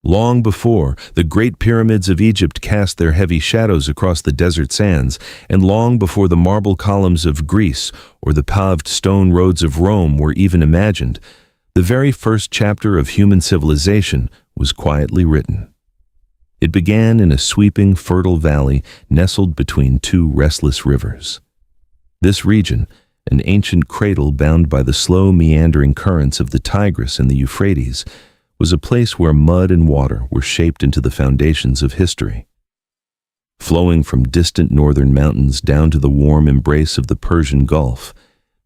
Long before, the great pyramids of Egypt cast their heavy shadows across the desert sands, and long before the marble columns of Greece or the paved stone roads of Rome were even imagined, the very first chapter of human civilization was quietly written. It began in a sweeping, fertile valley nestled between two restless rivers. This region, an ancient cradle bound by the slow, meandering currents of the Tigris and the Euphrates, was a place where mud and water were shaped into the foundations of history. Flowing from distant northern mountains down to the warm embrace of the Persian Gulf,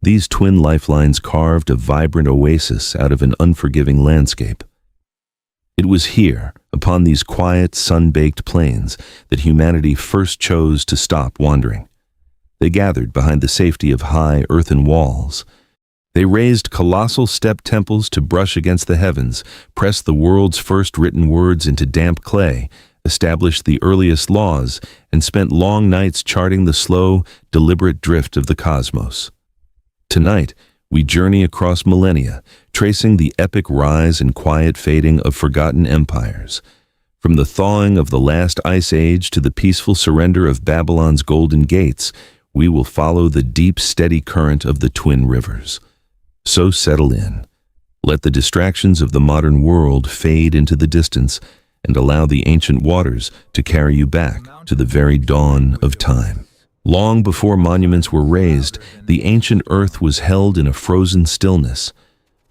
these twin lifelines carved a vibrant oasis out of an unforgiving landscape. It was here, upon these quiet, sun-baked plains, that humanity first chose to stop wandering. They gathered behind the safety of high earthen walls. They raised colossal step temples to brush against the heavens, pressed the world's first written words into damp clay, established the earliest laws, and spent long nights charting the slow, deliberate drift of the cosmos. Tonight, we journey across millennia, tracing the epic rise and quiet fading of forgotten empires. From the thawing of the last ice age to the peaceful surrender of Babylon's golden gates, we will follow the deep, steady current of the twin rivers. So settle in. Let the distractions of the modern world fade into the distance and allow the ancient waters to carry you back to the very dawn of time. Long before monuments were raised, the ancient earth was held in a frozen stillness.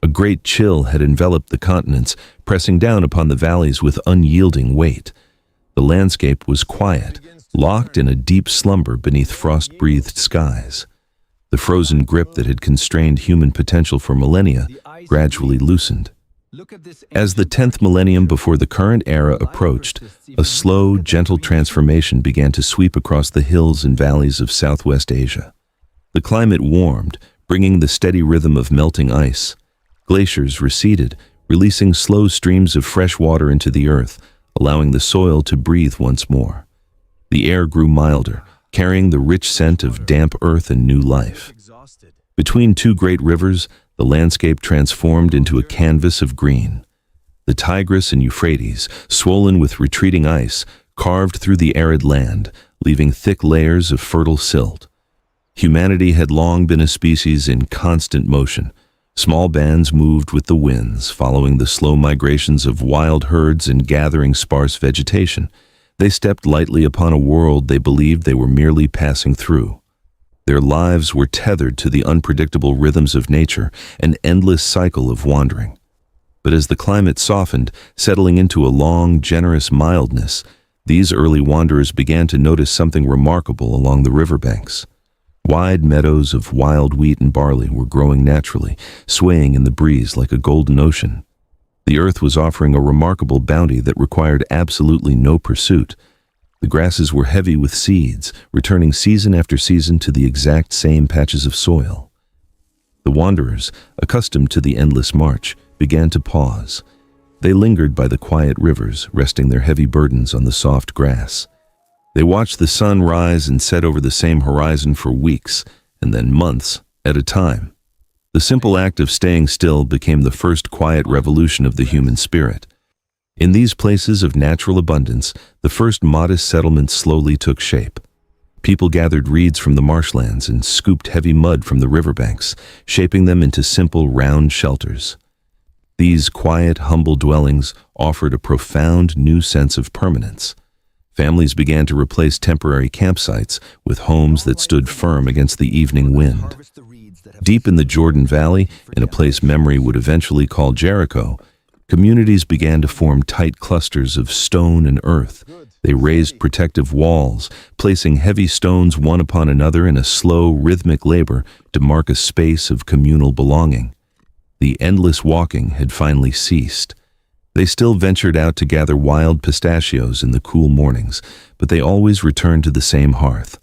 A great chill had enveloped the continents, pressing down upon the valleys with unyielding weight. The landscape was quiet, locked in a deep slumber beneath frost-breathed skies. The frozen grip that had constrained human potential for millennia gradually loosened. As the 10th millennium before the current era approached, a slow, gentle transformation began to sweep across the hills and valleys of Southwest Asia. The climate warmed, bringing the steady rhythm of melting ice. Glaciers receded, releasing slow streams of fresh water into the earth, allowing the soil to breathe once more. The air grew milder, carrying the rich scent of damp earth and new life. Between two great rivers, the landscape transformed into a canvas of green. The Tigris and Euphrates, swollen with retreating ice, carved through the arid land, leaving thick layers of fertile silt. Humanity had long been a species in constant motion. Small bands moved with the winds, following the slow migrations of wild herds and gathering sparse vegetation. They stepped lightly upon a world they believed they were merely passing through. Their lives were tethered to the unpredictable rhythms of nature, an endless cycle of wandering. But as the climate softened, settling into a long, generous mildness, these early wanderers began to notice something remarkable along the riverbanks. Wide meadows of wild wheat and barley were growing naturally, swaying in the breeze like a golden ocean. The earth was offering a remarkable bounty that required absolutely no pursuit. The grasses were heavy with seeds, returning season after season to the exact same patches of soil. The wanderers, accustomed to the endless march, began to pause. They lingered by the quiet rivers, resting their heavy burdens on the soft grass. They watched the sun rise and set over the same horizon for weeks, and then months at a time. The simple act of staying still became the first quiet revolution of the human spirit. In these places of natural abundance, the first modest settlements slowly took shape. People gathered reeds from the marshlands and scooped heavy mud from the riverbanks, shaping them into simple, round shelters. These quiet, humble dwellings offered a profound new sense of permanence. Families began to replace temporary campsites with homes that stood firm against the evening wind. Deep in the Jordan Valley, in a place memory would eventually call Jericho, communities began to form tight clusters of stone and earth. They raised protective walls, placing heavy stones one upon another in a slow, rhythmic labor to mark a space of communal belonging. The endless walking had finally ceased. They still ventured out to gather wild pistachios in the cool mornings, but they always returned to the same hearth.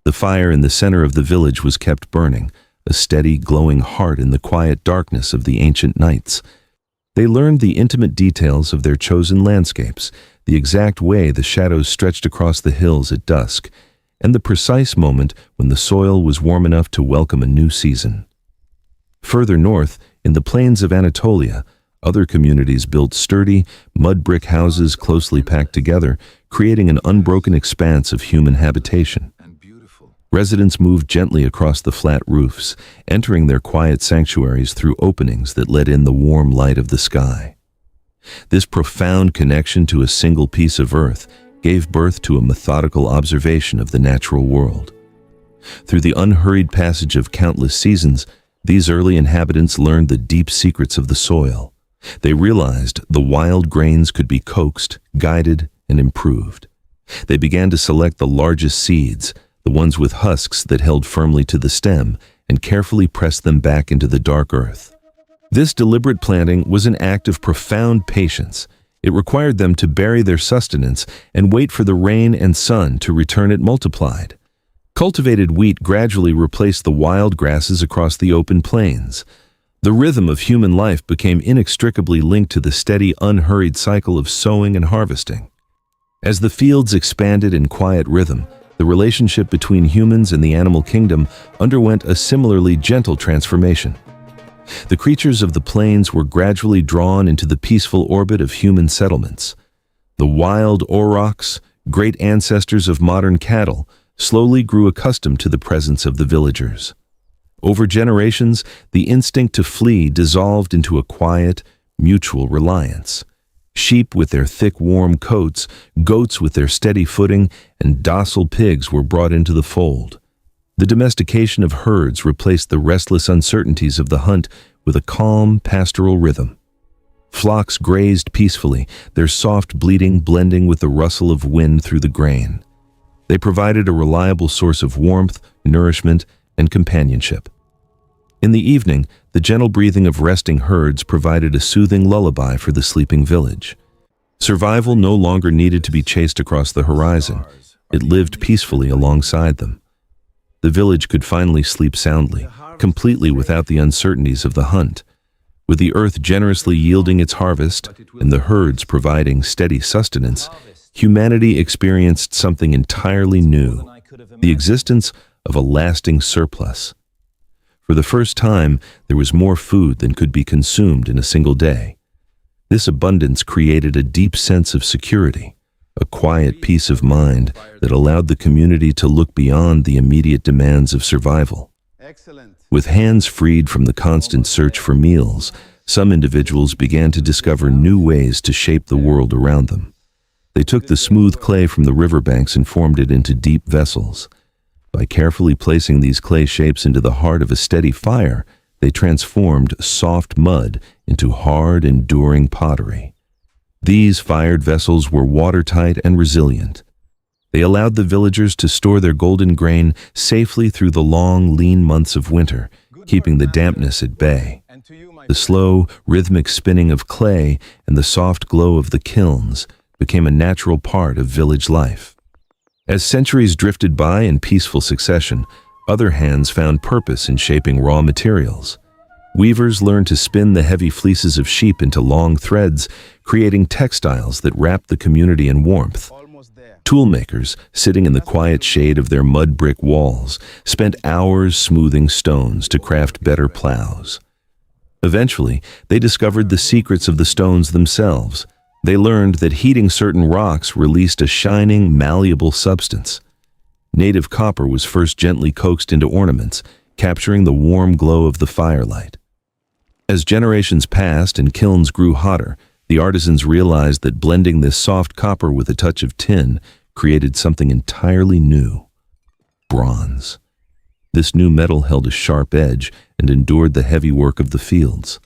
The fire in the center of the village was kept burning, a steady, glowing heart in the quiet darkness of the ancient nights. They learned the intimate details of their chosen landscapes, the exact way the shadows stretched across the hills at dusk, and the precise moment when the soil was warm enough to welcome a new season. Further north, in the plains of Anatolia, Other communities built sturdy, mud brick houses closely packed together, creating an unbroken expanse of human habitation. Residents moved gently across the flat roofs, entering their quiet sanctuaries through openings that let in the warm light of the sky. This profound connection to a single piece of earth gave birth to a methodical observation of the natural world. Through the unhurried passage of countless seasons, these early inhabitants learned the deep secrets of the soil. They realized the wild grains could be coaxed, guided, and improved. They began to select the largest seeds, the ones with husks that held firmly to the stem, and carefully pressed them back into the dark earth. This deliberate planting was an act of profound patience. It required them to bury their sustenance and wait for the rain and sun to return it multiplied. Cultivated wheat gradually replaced the wild grasses across the open plains. The rhythm of human life became inextricably linked to the steady, unhurried cycle of sowing and harvesting. As the fields expanded in quiet rhythm, the relationship between humans and the animal kingdom underwent a similarly gentle transformation. The creatures of the plains were gradually drawn into the peaceful orbit of human settlements. The wild aurochs, great ancestors of modern cattle, slowly grew accustomed to the presence of the villagers. Over generations, the instinct to flee dissolved into a quiet, mutual reliance. Sheep with their thick, warm coats, goats with their steady footing, and docile pigs were brought into the fold. The domestication of herds replaced the restless uncertainties of the hunt with a calm, pastoral rhythm. Flocks grazed peacefully, their soft bleating blending with the rustle of wind through the grain. They provided a reliable source of warmth, nourishment, and companionship. In the evening, the gentle breathing of resting herds provided a soothing lullaby for the sleeping village. Survival no longer needed to be chased across the horizon. It lived peacefully alongside them. The village could finally sleep soundly, completely without the uncertainties of the hunt. With the earth generously yielding its harvest and the herds providing steady sustenance, humanity experienced something entirely new, the existence of a lasting surplus. For the first time, there was more food than could be consumed in a single day. This abundance created a deep sense of security, a quiet peace of mind that allowed the community to look beyond the immediate demands of survival. With hands freed from the constant search for meals, some individuals began to discover new ways to shape the world around them. They took the smooth clay from the riverbanks and formed it into deep vessels. By carefully placing these clay shapes into the heart of a steady fire, they transformed soft mud into hard, enduring pottery. These fired vessels were watertight and resilient. They allowed the villagers to store their golden grain safely through the long, lean months of winter, keeping the dampness at bay. The slow, rhythmic spinning of clay and the soft glow of the kilns became a natural part of village life. As centuries drifted by in peaceful succession, other hands found purpose in shaping raw materials. Weavers learned to spin the heavy fleeces of sheep into long threads, creating textiles that wrapped the community in warmth. Toolmakers, sitting in the quiet shade of their mud brick walls, spent hours smoothing stones to craft better plows. Eventually, they discovered the secrets of the stones themselves. They learned that heating certain rocks released a shining, malleable substance. Native copper was first gently coaxed into ornaments, capturing the warm glow of the firelight. As generations passed and kilns grew hotter, the artisans realized that blending this soft copper with a touch of tin created something entirely new: bronze. This new metal held a sharp edge and endured the heavy work of the fields.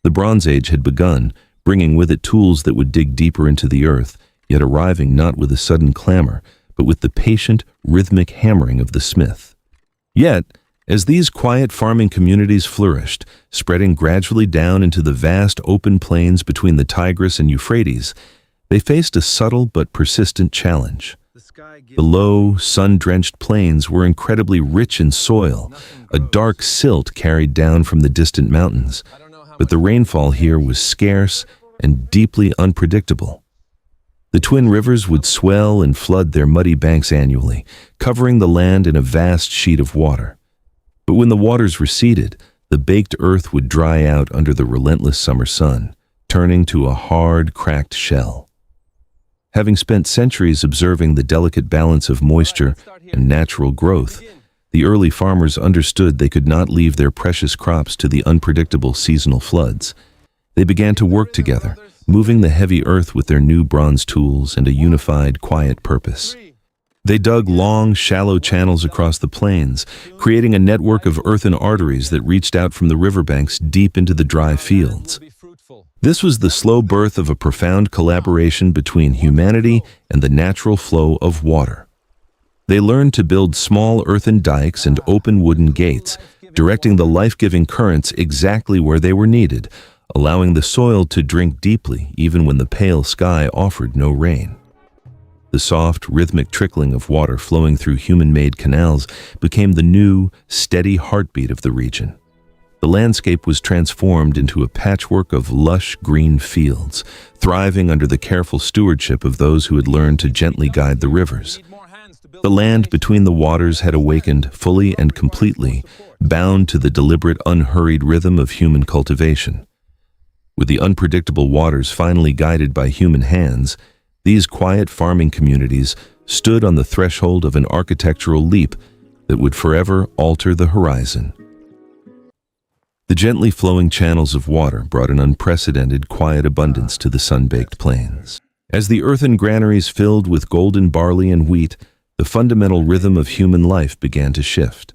The Bronze Age had begun, bringing with it tools that would dig deeper into the earth, yet arriving not with a sudden clamor, but with the patient, rhythmic hammering of the smith. Yet, as these quiet farming communities flourished, spreading gradually down into the vast open plains between the Tigris and Euphrates, they faced a subtle but persistent challenge. The low, sun-drenched plains were incredibly rich in soil, a dark silt carried down from the distant mountains, but the rainfall here was scarce and deeply unpredictable. The twin rivers would swell and flood their muddy banks annually, covering the land in a vast sheet of water. But when the waters receded, the baked earth would dry out under the relentless summer sun, turning to a hard, cracked shell. Having spent centuries observing the delicate balance of moisture and natural growth, the early farmers understood they could not leave their precious crops to the unpredictable seasonal floods. They began to work together, moving the heavy earth with their new bronze tools and a unified, quiet purpose. They dug long, shallow channels across the plains, creating a network of earthen arteries that reached out from the riverbanks deep into the dry fields. This was the slow birth of a profound collaboration between humanity and the natural flow of water. They learned to build small earthen dikes and open wooden gates, directing the life-giving currents exactly where they were needed, allowing the soil to drink deeply even when the pale sky offered no rain. The soft, rhythmic trickling of water flowing through human-made canals became the new, steady heartbeat of the region. The landscape was transformed into a patchwork of lush green fields, thriving under the careful stewardship of those who had learned to gently guide the rivers. The land between the waters had awakened fully and completely, bound to the deliberate, unhurried rhythm of human cultivation. With the unpredictable waters finally guided by human hands, these quiet farming communities stood on the threshold of an architectural leap that would forever alter the horizon. The gently flowing channels of water brought an unprecedented, quiet abundance to the sun-baked plains. As the earthen granaries filled with golden barley and wheat, the fundamental rhythm of human life began to shift.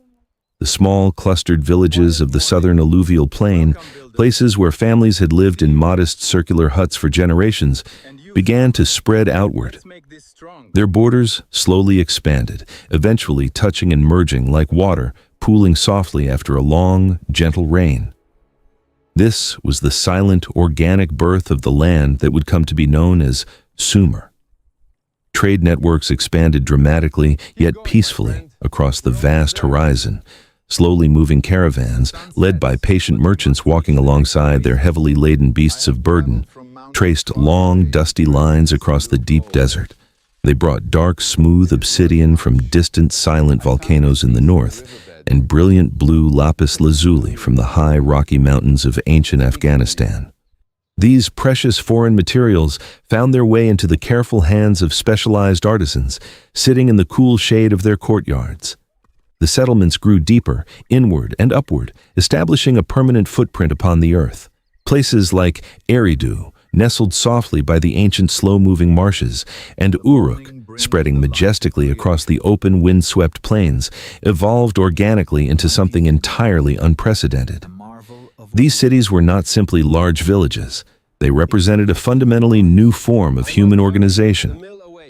The small, clustered villages of the southern alluvial plain, places where families had lived in modest circular huts for generations, began to spread outward. Their borders slowly expanded, eventually touching and merging like water, pooling softly after a long, gentle rain. This was the silent, organic birth of the land that would come to be known as Sumer. Trade networks expanded dramatically, yet peacefully, across the vast horizon. Slowly moving caravans, led by patient merchants walking alongside their heavily laden beasts of burden, traced long, dusty lines across the deep desert. They brought dark, smooth obsidian from distant, silent volcanoes in the north, and brilliant blue lapis lazuli from the high, rocky mountains of ancient Afghanistan. These precious foreign materials found their way into the careful hands of specialized artisans, sitting in the cool shade of their courtyards. The settlements grew deeper, inward and upward, establishing a permanent footprint upon the earth. Places like Eridu, nestled softly by the ancient slow-moving marshes, and Uruk, spreading majestically across the open, wind-swept plains, evolved organically into something entirely unprecedented. These cities were not simply large villages. They represented a fundamentally new form of human organization.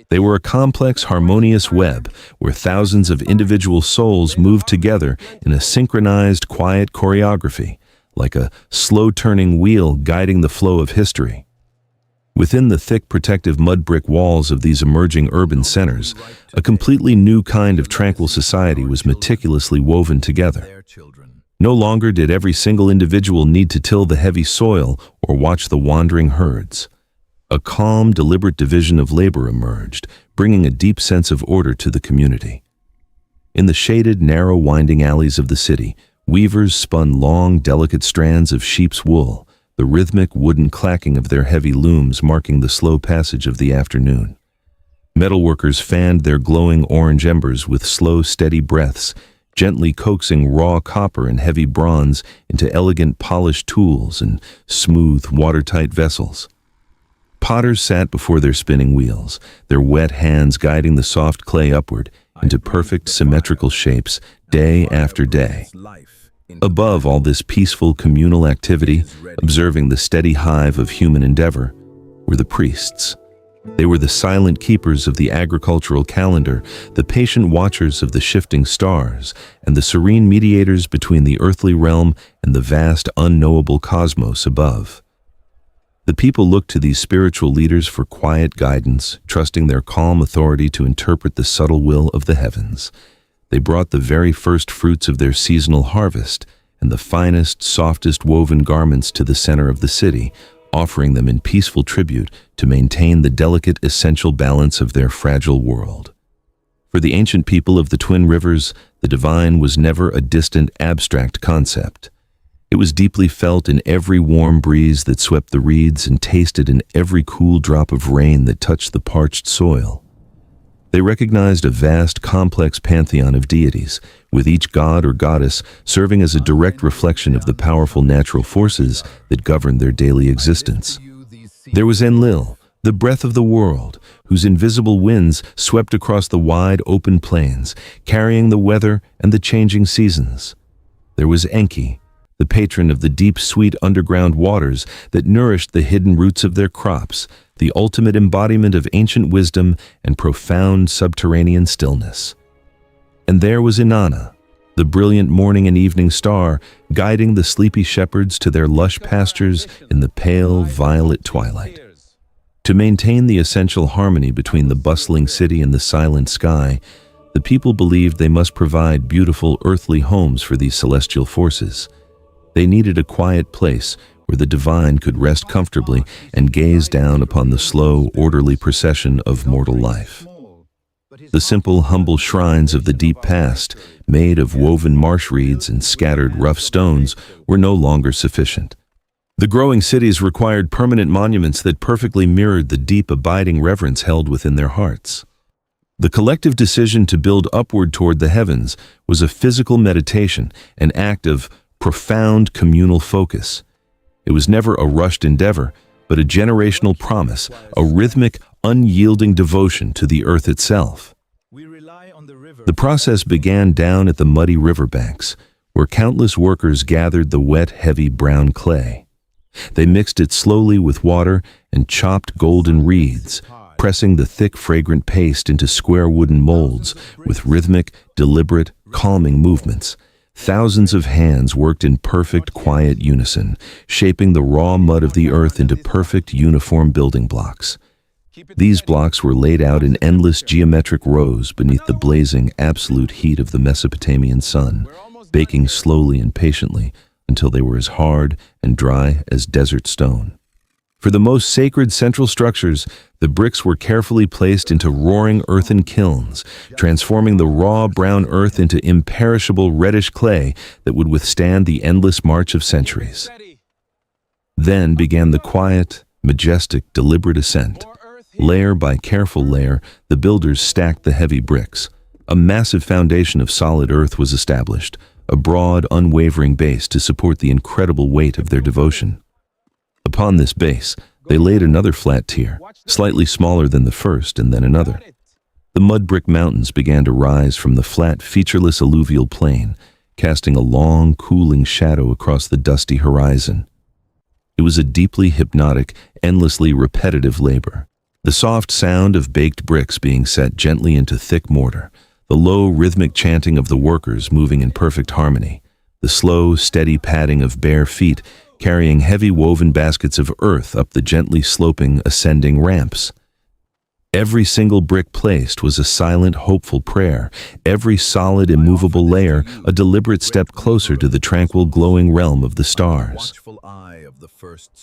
They were a complex, harmonious web where thousands of individual souls moved together in a synchronized, quiet choreography, like a slow-turning wheel guiding the flow of history. Within the thick, protective mud brick walls of these emerging urban centers, a completely new kind of tranquil society was meticulously woven together. No longer did every single individual need to till the heavy soil or watch the wandering herds. A calm, deliberate division of labor emerged, bringing a deep sense of order to the community. In the shaded, narrow, winding alleys of the city, weavers spun long, delicate strands of sheep's wool, the rhythmic wooden clacking of their heavy looms marking the slow passage of the afternoon. Metalworkers fanned their glowing orange embers with slow, steady breaths, gently coaxing raw copper and heavy bronze into elegant polished tools and smooth, watertight vessels. Potters sat before their spinning wheels, their wet hands guiding the soft clay upward into perfect, symmetrical shapes day after day. Above all this peaceful communal activity, observing the steady hive of human endeavor, were the priests. They were the silent keepers of the agricultural calendar, the patient watchers of the shifting stars, and the serene mediators between the earthly realm and the vast, unknowable cosmos above. The people looked to these spiritual leaders for quiet guidance, trusting their calm authority to interpret the subtle will of the heavens. They brought the very first fruits of their seasonal harvest and the finest, softest woven garments to the center of the city, offering them in peaceful tribute to maintain the delicate, essential balance of their fragile world. For the ancient people of the Twin Rivers, the divine was never a distant, abstract concept. It was deeply felt in every warm breeze that swept the reeds and tasted in every cool drop of rain that touched the parched soil. They recognized a vast, complex pantheon of deities, with each god or goddess serving as a direct reflection of the powerful natural forces that governed their daily existence. There was Enlil, the breath of the world, whose invisible winds swept across the wide open plains, carrying the weather and the changing seasons. There was Enki, the patron of the deep, sweet underground waters that nourished the hidden roots of their crops, the ultimate embodiment of ancient wisdom and profound subterranean stillness. And there was Inanna, the brilliant morning and evening star, guiding the sleepy shepherds to their lush pastures in the pale, violet twilight. To maintain the essential harmony between the bustling city and the silent sky, the people believed they must provide beautiful earthly homes for these celestial forces. They needed a quiet place where the divine could rest comfortably and gaze down upon the slow, orderly procession of mortal life. The simple, humble shrines of the deep past, made of woven marsh reeds and scattered rough stones, were no longer sufficient. The growing cities required permanent monuments that perfectly mirrored the deep, abiding reverence held within their hearts. The collective decision to build upward toward the heavens was a physical meditation, an act of profound communal focus. It was never a rushed endeavor, but a generational promise, a rhythmic, unyielding devotion to the earth itself. The process began down at the muddy riverbanks, where countless workers gathered the wet, heavy brown clay. They mixed it slowly with water and chopped golden reeds, pressing the thick, fragrant paste into square wooden molds with rhythmic, deliberate, calming movements. Thousands of hands worked in perfect, quiet unison, shaping the raw mud of the earth into perfect, uniform building blocks. These blocks were laid out in endless geometric rows beneath the blazing, absolute heat of the Mesopotamian sun, baking slowly and patiently until they were as hard and dry as desert stone. For the most sacred central structures, the bricks were carefully placed into roaring earthen kilns, transforming the raw brown earth into imperishable reddish clay that would withstand the endless march of centuries. Then began the quiet, majestic, deliberate ascent. Layer by careful layer, the builders stacked the heavy bricks. A massive foundation of solid earth was established, a broad, unwavering base to support the incredible weight of their devotion. Upon this base, they laid another flat tier, slightly smaller than the first, and then another. The mud brick mountains began to rise from the flat, featureless alluvial plain, casting a long, cooling shadow across the dusty horizon. It was a deeply hypnotic, endlessly repetitive labor. The soft sound of baked bricks being set gently into thick mortar, the low, rhythmic chanting of the workers moving in perfect harmony, the slow, steady padding of bare feet carrying heavy woven baskets of earth up the gently sloping, ascending ramps. Every single brick placed was a silent, hopeful prayer, every solid, immovable layer a deliberate step closer to the tranquil, glowing realm of the stars.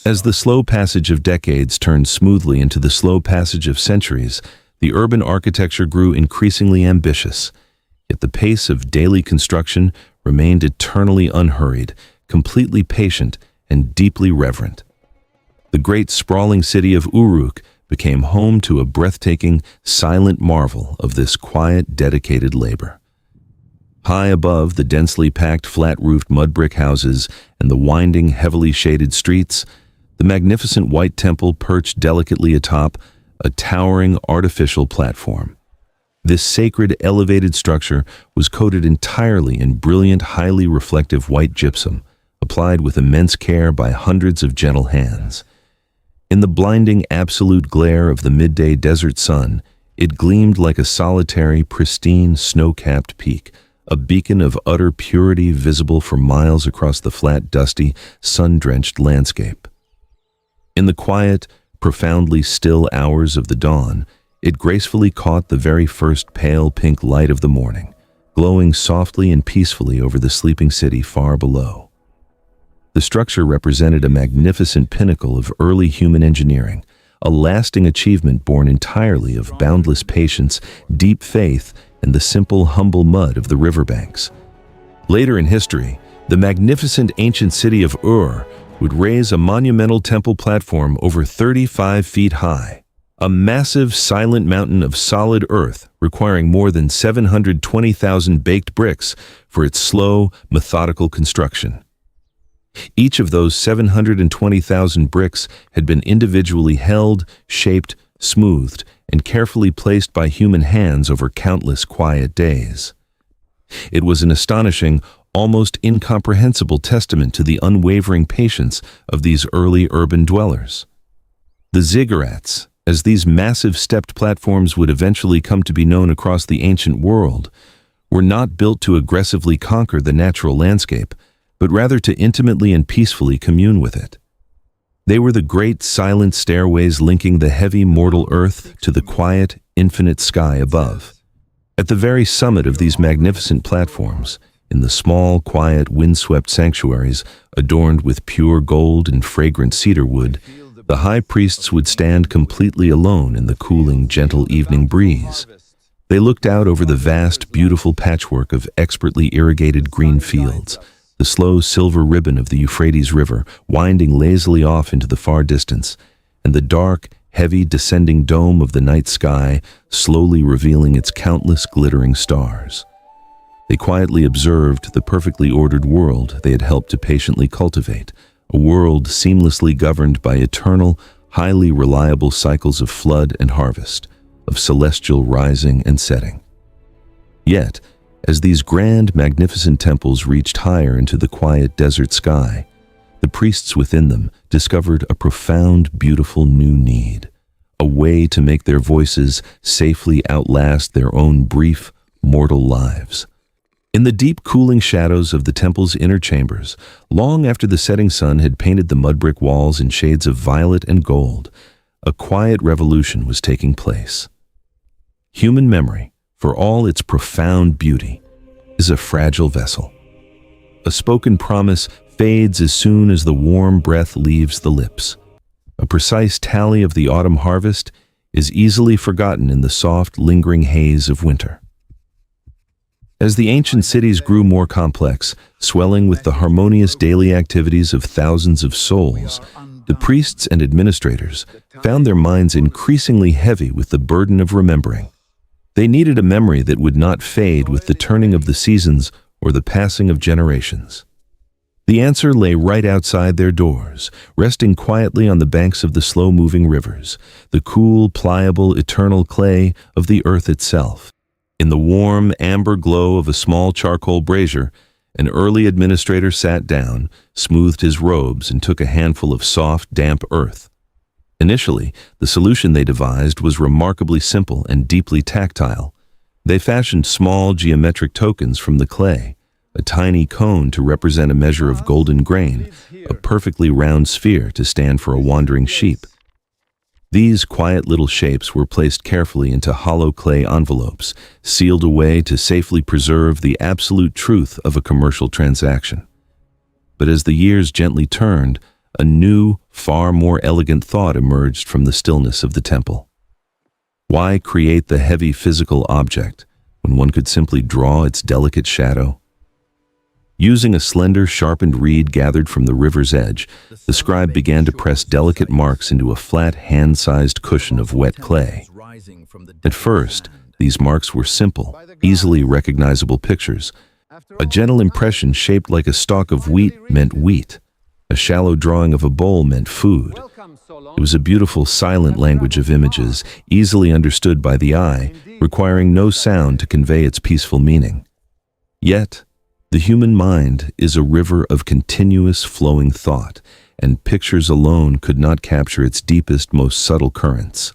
As the slow passage of decades turned smoothly into the slow passage of centuries, the urban architecture grew increasingly ambitious, yet the pace of daily construction remained eternally unhurried, completely patient, and deeply reverent. The great sprawling city of Uruk became home to a breathtaking, silent marvel of this quiet, dedicated labor. High above the densely packed, flat-roofed mud brick houses and the winding, heavily shaded streets, the magnificent white temple perched delicately atop a towering artificial platform. This sacred, elevated structure was coated entirely in brilliant, highly reflective white gypsum, applied with immense care by hundreds of gentle hands. In the blinding, absolute glare of the midday desert sun, it gleamed like a solitary, pristine, snow-capped peak, a beacon of utter purity visible for miles across the flat, dusty, sun-drenched landscape. In the quiet, profoundly still hours of the dawn, it gracefully caught the very first pale pink light of the morning, glowing softly and peacefully over the sleeping city far below. The structure represented a magnificent pinnacle of early human engineering, a lasting achievement born entirely of boundless patience, deep faith, and the simple, humble mud of the riverbanks. Later in history, The magnificent ancient city of Ur would raise a monumental temple platform over 35 feet high, a massive silent mountain of solid earth requiring more than 720,000 baked bricks for its slow, methodical construction. Each of those 720,000 bricks had been individually held, shaped, smoothed, and carefully placed by human hands over countless quiet days. It was an astonishing, almost incomprehensible testament to the unwavering patience of these early urban dwellers. The ziggurats, as these massive stepped platforms would eventually come to be known across the ancient world, were not built to aggressively conquer the natural landscape, but rather to intimately and peacefully commune with it. They were the great silent stairways linking the heavy mortal earth to the quiet, infinite sky above. At the very summit of these magnificent platforms, in the small, quiet, windswept sanctuaries adorned with pure gold and fragrant cedar wood, the high priests would stand completely alone in the cooling, gentle evening breeze. They looked out over the vast, beautiful patchwork of expertly irrigated green fields, the slow silver ribbon of the Euphrates River winding lazily off into the far distance, and the dark, heavy, descending dome of the night sky slowly revealing its countless glittering stars. They quietly observed the perfectly ordered world they had helped to patiently cultivate, a world seamlessly governed by eternal, highly reliable cycles of flood and harvest, of celestial rising and setting. Yet, as these grand, magnificent temples reached higher into the quiet desert sky, the priests within them discovered a profound, beautiful new need, a way to make their voices safely outlast their own brief, mortal lives. In the deep, cooling shadows of the temple's inner chambers, long after the setting sun had painted the mud brick walls in shades of violet and gold, a quiet revolution was taking place. Human memory, for all its profound beauty, is a fragile vessel. A spoken promise fades as soon as the warm breath leaves the lips. A precise tally of the autumn harvest is easily forgotten in the soft, lingering haze of winter. As the ancient cities grew more complex, swelling with the harmonious daily activities of thousands of souls, the priests and administrators found their minds increasingly heavy with the burden of remembering. They needed a memory that would not fade with the turning of the seasons or the passing of generations. The answer lay right outside their doors, resting quietly on the banks of the slow-moving rivers, the cool, pliable, eternal clay of the earth itself. In the warm, amber glow of a small charcoal brazier, an early administrator sat down, smoothed his robes, and took a handful of soft, damp earth. Initially, the solution they devised was remarkably simple and deeply tactile. They fashioned small geometric tokens from the clay, a tiny cone to represent a measure of golden grain, a perfectly round sphere to stand for a wandering sheep. These quiet little shapes were placed carefully into hollow clay envelopes, sealed away to safely preserve the absolute truth of a commercial transaction. But as the years gently turned, a new, far more elegant thought emerged from the stillness of the temple. Why create the heavy physical object when one could simply draw its delicate shadow? Using a slender, sharpened reed gathered from the river's edge, the scribe began to press delicate marks into a flat, hand-sized cushion of wet clay. At first, these marks were simple, easily recognizable pictures. A gentle impression shaped like a stalk of wheat meant wheat. A shallow drawing of a bowl meant food. It was a beautiful, silent language of images, easily understood by the eye, requiring no sound to convey its peaceful meaning. Yet, the human mind is a river of continuous flowing thought, and pictures alone could not capture its deepest, most subtle currents.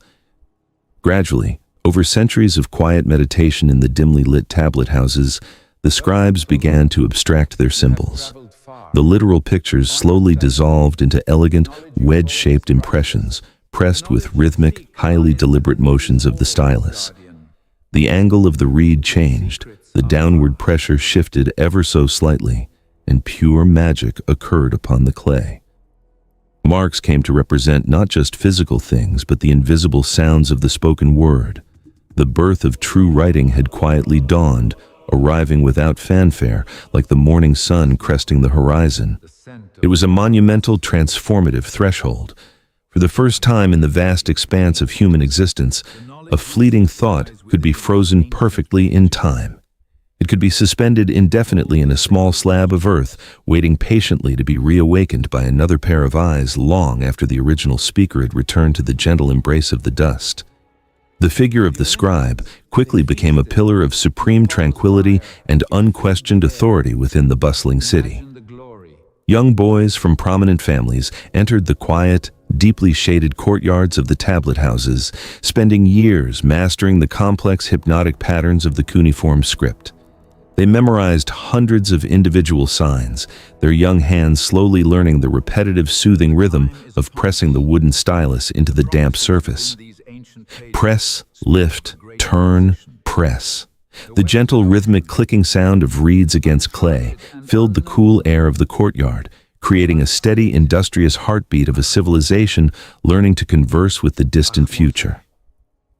Gradually, over centuries of quiet meditation in the dimly lit tablet houses, the scribes began to abstract their symbols. The literal pictures slowly dissolved into elegant, wedge-shaped impressions, pressed with rhythmic, highly deliberate motions of the stylus. The angle of the reed changed, the downward pressure shifted ever so slightly, and pure magic occurred upon the clay. Marks came to represent not just physical things, but the invisible sounds of the spoken word. The birth of true writing had quietly dawned, arriving without fanfare, like the morning sun cresting the horizon. It was a monumental, transformative threshold. For the first time in the vast expanse of human existence, a fleeting thought could be frozen perfectly in time. It could be suspended indefinitely in a small slab of earth, waiting patiently to be reawakened by another pair of eyes long after the original speaker had returned to the gentle embrace of the dust. The figure of the scribe quickly became a pillar of supreme tranquility and unquestioned authority within the bustling city. Young boys from prominent families entered the quiet, deeply shaded courtyards of the tablet houses, spending years mastering the complex hypnotic patterns of the cuneiform script. They memorized hundreds of individual signs, their young hands slowly learning the repetitive, soothing rhythm of pressing the wooden stylus into the damp surface. Press, lift, turn, press. The gentle, rhythmic clicking sound of reeds against clay filled the cool air of the courtyard, creating a steady, industrious heartbeat of a civilization learning to converse with the distant future.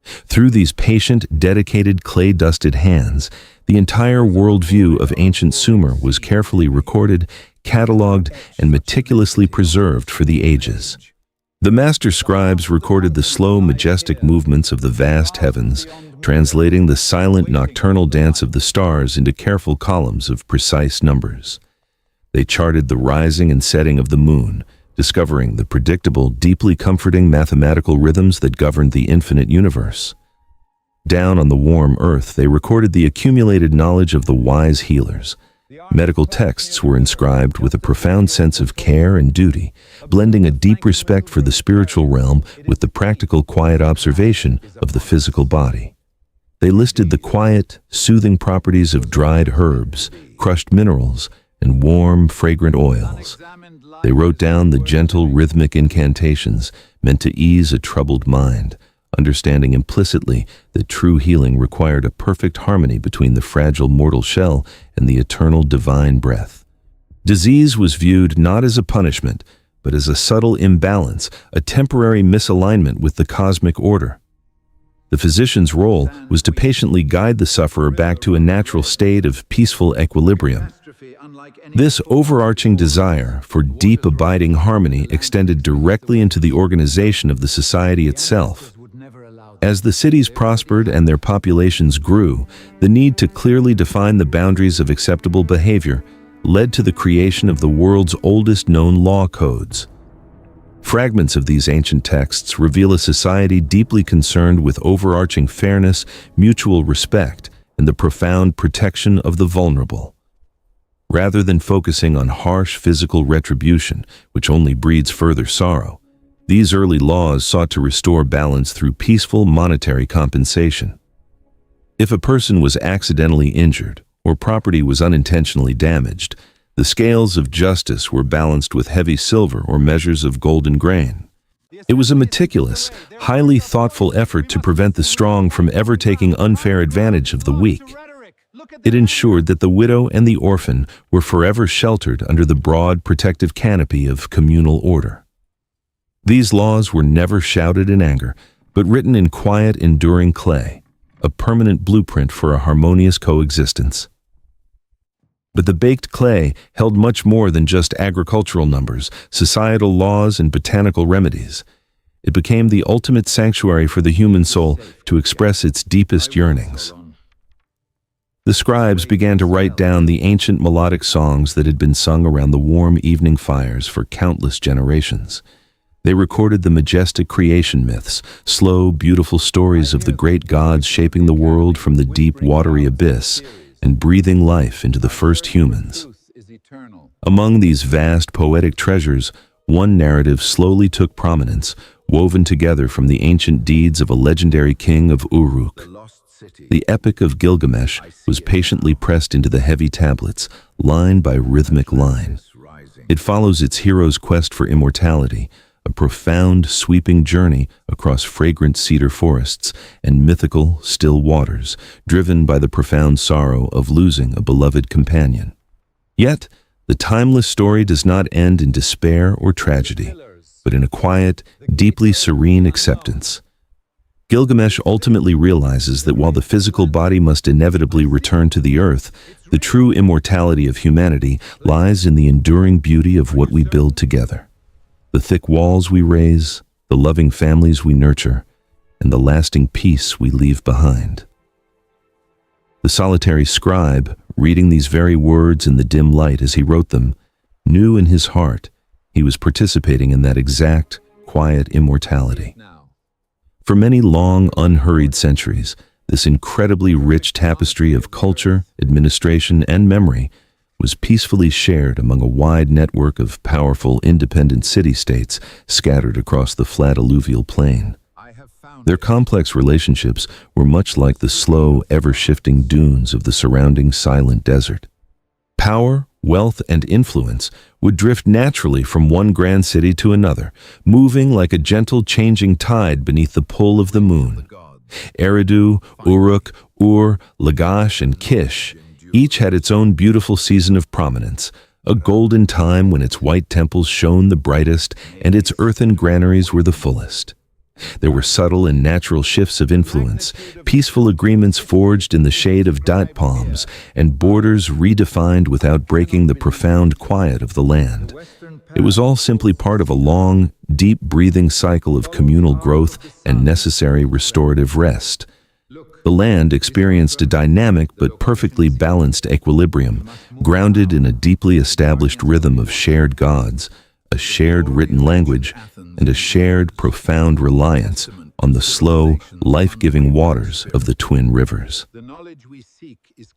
Through these patient, dedicated, clay-dusted hands, the entire worldview of ancient Sumer was carefully recorded, catalogued, and meticulously preserved for the ages. The master scribes recorded the slow, majestic movements of the vast heavens, translating the silent, nocturnal dance of the stars into careful columns of precise numbers. They charted the rising and setting of the moon, discovering the predictable, deeply comforting mathematical rhythms that governed the infinite universe. Down on the warm earth, they recorded the accumulated knowledge of the wise healers. Medical texts were inscribed with a profound sense of care and duty, blending a deep respect for the spiritual realm with the practical, quiet observation of the physical body. They listed the quiet, soothing properties of dried herbs, crushed minerals, and warm, fragrant oils. They wrote down the gentle, rhythmic incantations meant to ease a troubled mind, understanding implicitly that true healing required a perfect harmony between the fragile mortal shell and the eternal divine breath. Disease was viewed not as a punishment, but as a subtle imbalance, a temporary misalignment with the cosmic order. The physician's role was to patiently guide the sufferer back to a natural state of peaceful equilibrium. This overarching desire for deep, abiding harmony extended directly into the organization of the society itself. As the cities prospered and their populations grew, the need to clearly define the boundaries of acceptable behavior led to the creation of the world's oldest known law codes. Fragments of these ancient texts reveal a society deeply concerned with overarching fairness, mutual respect, and the profound protection of the vulnerable. Rather than focusing on harsh physical retribution, which only breeds further sorrow, these early laws sought to restore balance through peaceful monetary compensation. If a person was accidentally injured or property was unintentionally damaged, the scales of justice were balanced with heavy silver or measures of golden grain. It was a meticulous, highly thoughtful effort to prevent the strong from ever taking unfair advantage of the weak. It ensured that the widow and the orphan were forever sheltered under the broad, protective canopy of communal order. These laws were never shouted in anger, but written in quiet, enduring clay, a permanent blueprint for a harmonious coexistence. But the baked clay held much more than just agricultural numbers, societal laws, and botanical remedies. It became the ultimate sanctuary for the human soul to express its deepest yearnings. The scribes began to write down the ancient melodic songs that had been sung around the warm evening fires for countless generations. They recorded the majestic creation myths, slow, beautiful stories of the great gods shaping the world from the deep, watery abyss and breathing life into the first humans. Among these vast poetic treasures, one narrative slowly took prominence, woven together from the ancient deeds of a legendary king of Uruk. The Epic of Gilgamesh was patiently pressed into the heavy tablets, line by rhythmic line. It follows its hero's quest for immortality, a profound, sweeping journey across fragrant cedar forests and mythical, still waters, driven by the profound sorrow of losing a beloved companion. Yet, the timeless story does not end in despair or tragedy, but in a quiet, deeply serene acceptance. Gilgamesh ultimately realizes that while the physical body must inevitably return to the earth, the true immortality of humanity lies in the enduring beauty of what we build together. The thick walls we raise, the loving families we nurture, and the lasting peace we leave behind. The solitary scribe, reading these very words in the dim light as he wrote them, knew in his heart he was participating in that exact, quiet immortality. For many long, unhurried centuries, this incredibly rich tapestry of culture, administration, and memory was peacefully shared among a wide network of powerful, independent city-states scattered across the flat alluvial plain. Their complex relationships were much like the slow, ever-shifting dunes of the surrounding silent desert. Power, wealth, and influence would drift naturally from one grand city to another, moving like a gentle changing tide beneath the pull of the moon. Eridu, Uruk, Ur, Lagash, and Kish each had its own beautiful season of prominence, a golden time when its white temples shone the brightest and its earthen granaries were the fullest. There were subtle and natural shifts of influence, peaceful agreements forged in the shade of date palms, and borders redefined without breaking the profound quiet of the land. It was all simply part of a long, deep-breathing cycle of communal growth and necessary restorative rest. The land experienced a dynamic but perfectly balanced equilibrium, grounded in a deeply established rhythm of shared gods, a shared written language, and a shared profound reliance on the slow, life-giving waters of the twin rivers.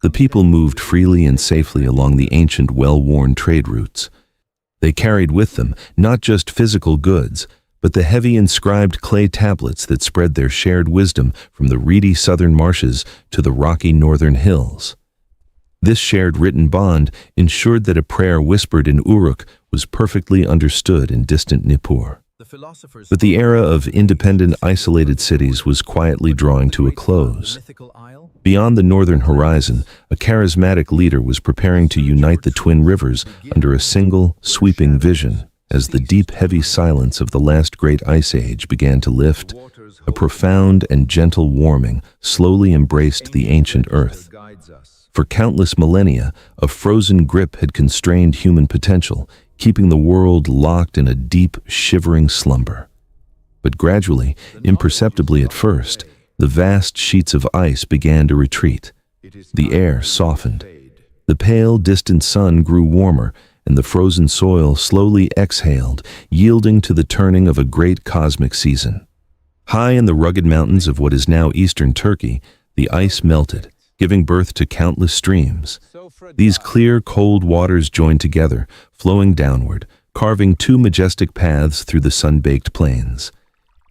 The people moved freely and safely along the ancient, well-worn trade routes. They carried with them not just physical goods, but the heavy inscribed clay tablets that spread their shared wisdom from the reedy southern marshes to the rocky northern hills. This shared written bond ensured that a prayer whispered in Uruk was perfectly understood in distant Nippur. But the era of independent, isolated cities was quietly drawing to a close. Beyond the northern horizon, a charismatic leader was preparing to unite the twin rivers under a single, sweeping vision. As the deep, heavy silence of the last great ice age began to lift, a profound and gentle warming slowly embraced the ancient earth. For countless millennia, a frozen grip had constrained human potential, keeping the world locked in a deep, shivering slumber. But gradually, imperceptibly at first, the vast sheets of ice began to retreat. The air softened. The pale, distant sun grew warmer, and the frozen soil slowly exhaled, yielding to the turning of a great cosmic season. High in the rugged mountains of what is now eastern Turkey, the ice melted, giving birth to countless streams. These clear, cold waters joined together, flowing downward, carving two majestic paths through the sun-baked plains.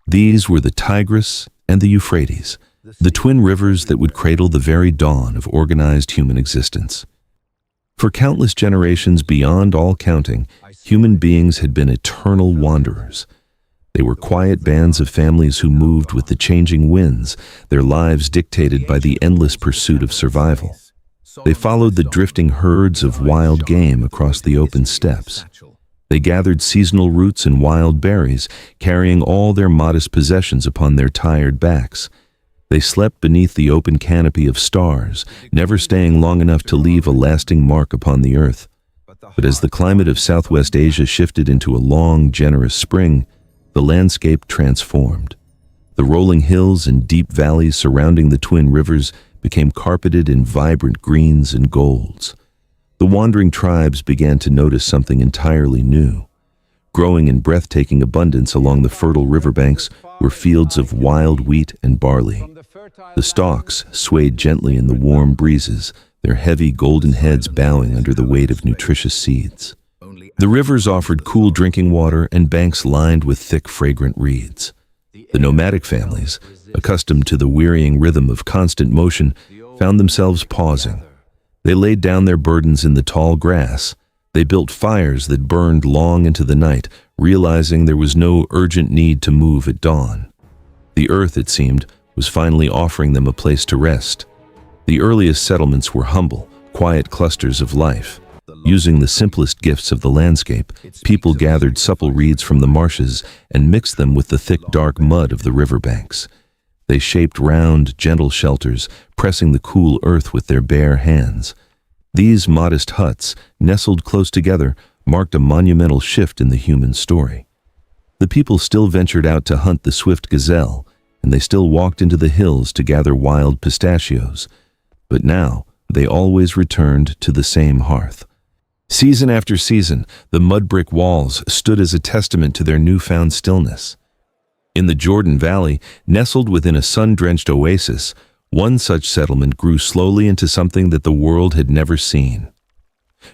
These were the Tigris and the Euphrates, the twin rivers that would cradle the very dawn of organized human existence. For countless generations beyond all counting, human beings had been eternal wanderers. They were quiet bands of families who moved with the changing winds, their lives dictated by the endless pursuit of survival. They followed the drifting herds of wild game across the open steppes. They gathered seasonal roots and wild berries, carrying all their modest possessions upon their tired backs. They slept beneath the open canopy of stars, never staying long enough to leave a lasting mark upon the earth. But as the climate of Southwest Asia shifted into a long, generous spring, the landscape transformed. The rolling hills and deep valleys surrounding the twin rivers became carpeted in vibrant greens and golds. The wandering tribes began to notice something entirely new. Growing in breathtaking abundance along the fertile riverbanks were fields of wild wheat and barley. The stalks swayed gently in the warm breezes, their heavy golden heads bowing under the weight of nutritious seeds. The rivers offered cool drinking water and banks lined with thick, fragrant reeds. The nomadic families, accustomed to the wearying rhythm of constant motion, found themselves pausing. They laid down their burdens in the tall grass. They built fires that burned long into the night, realizing there was no urgent need to move at dawn. The earth, it seemed, was finally offering them a place to rest. The earliest settlements were humble, quiet clusters of life. Using the simplest gifts of the landscape, people gathered supple reeds from the marshes and mixed them with the thick, dark mud of the riverbanks. They shaped round, gentle shelters, pressing the cool earth with their bare hands. These modest huts, nestled close together, marked a monumental shift in the human story. The people still ventured out to hunt the swift gazelle, and they still walked into the hills to gather wild pistachios. But now, they always returned to the same hearth. Season after season, the mud brick walls stood as a testament to their newfound stillness. In the Jordan Valley, nestled within a sun-drenched oasis, one such settlement grew slowly into something that the world had never seen.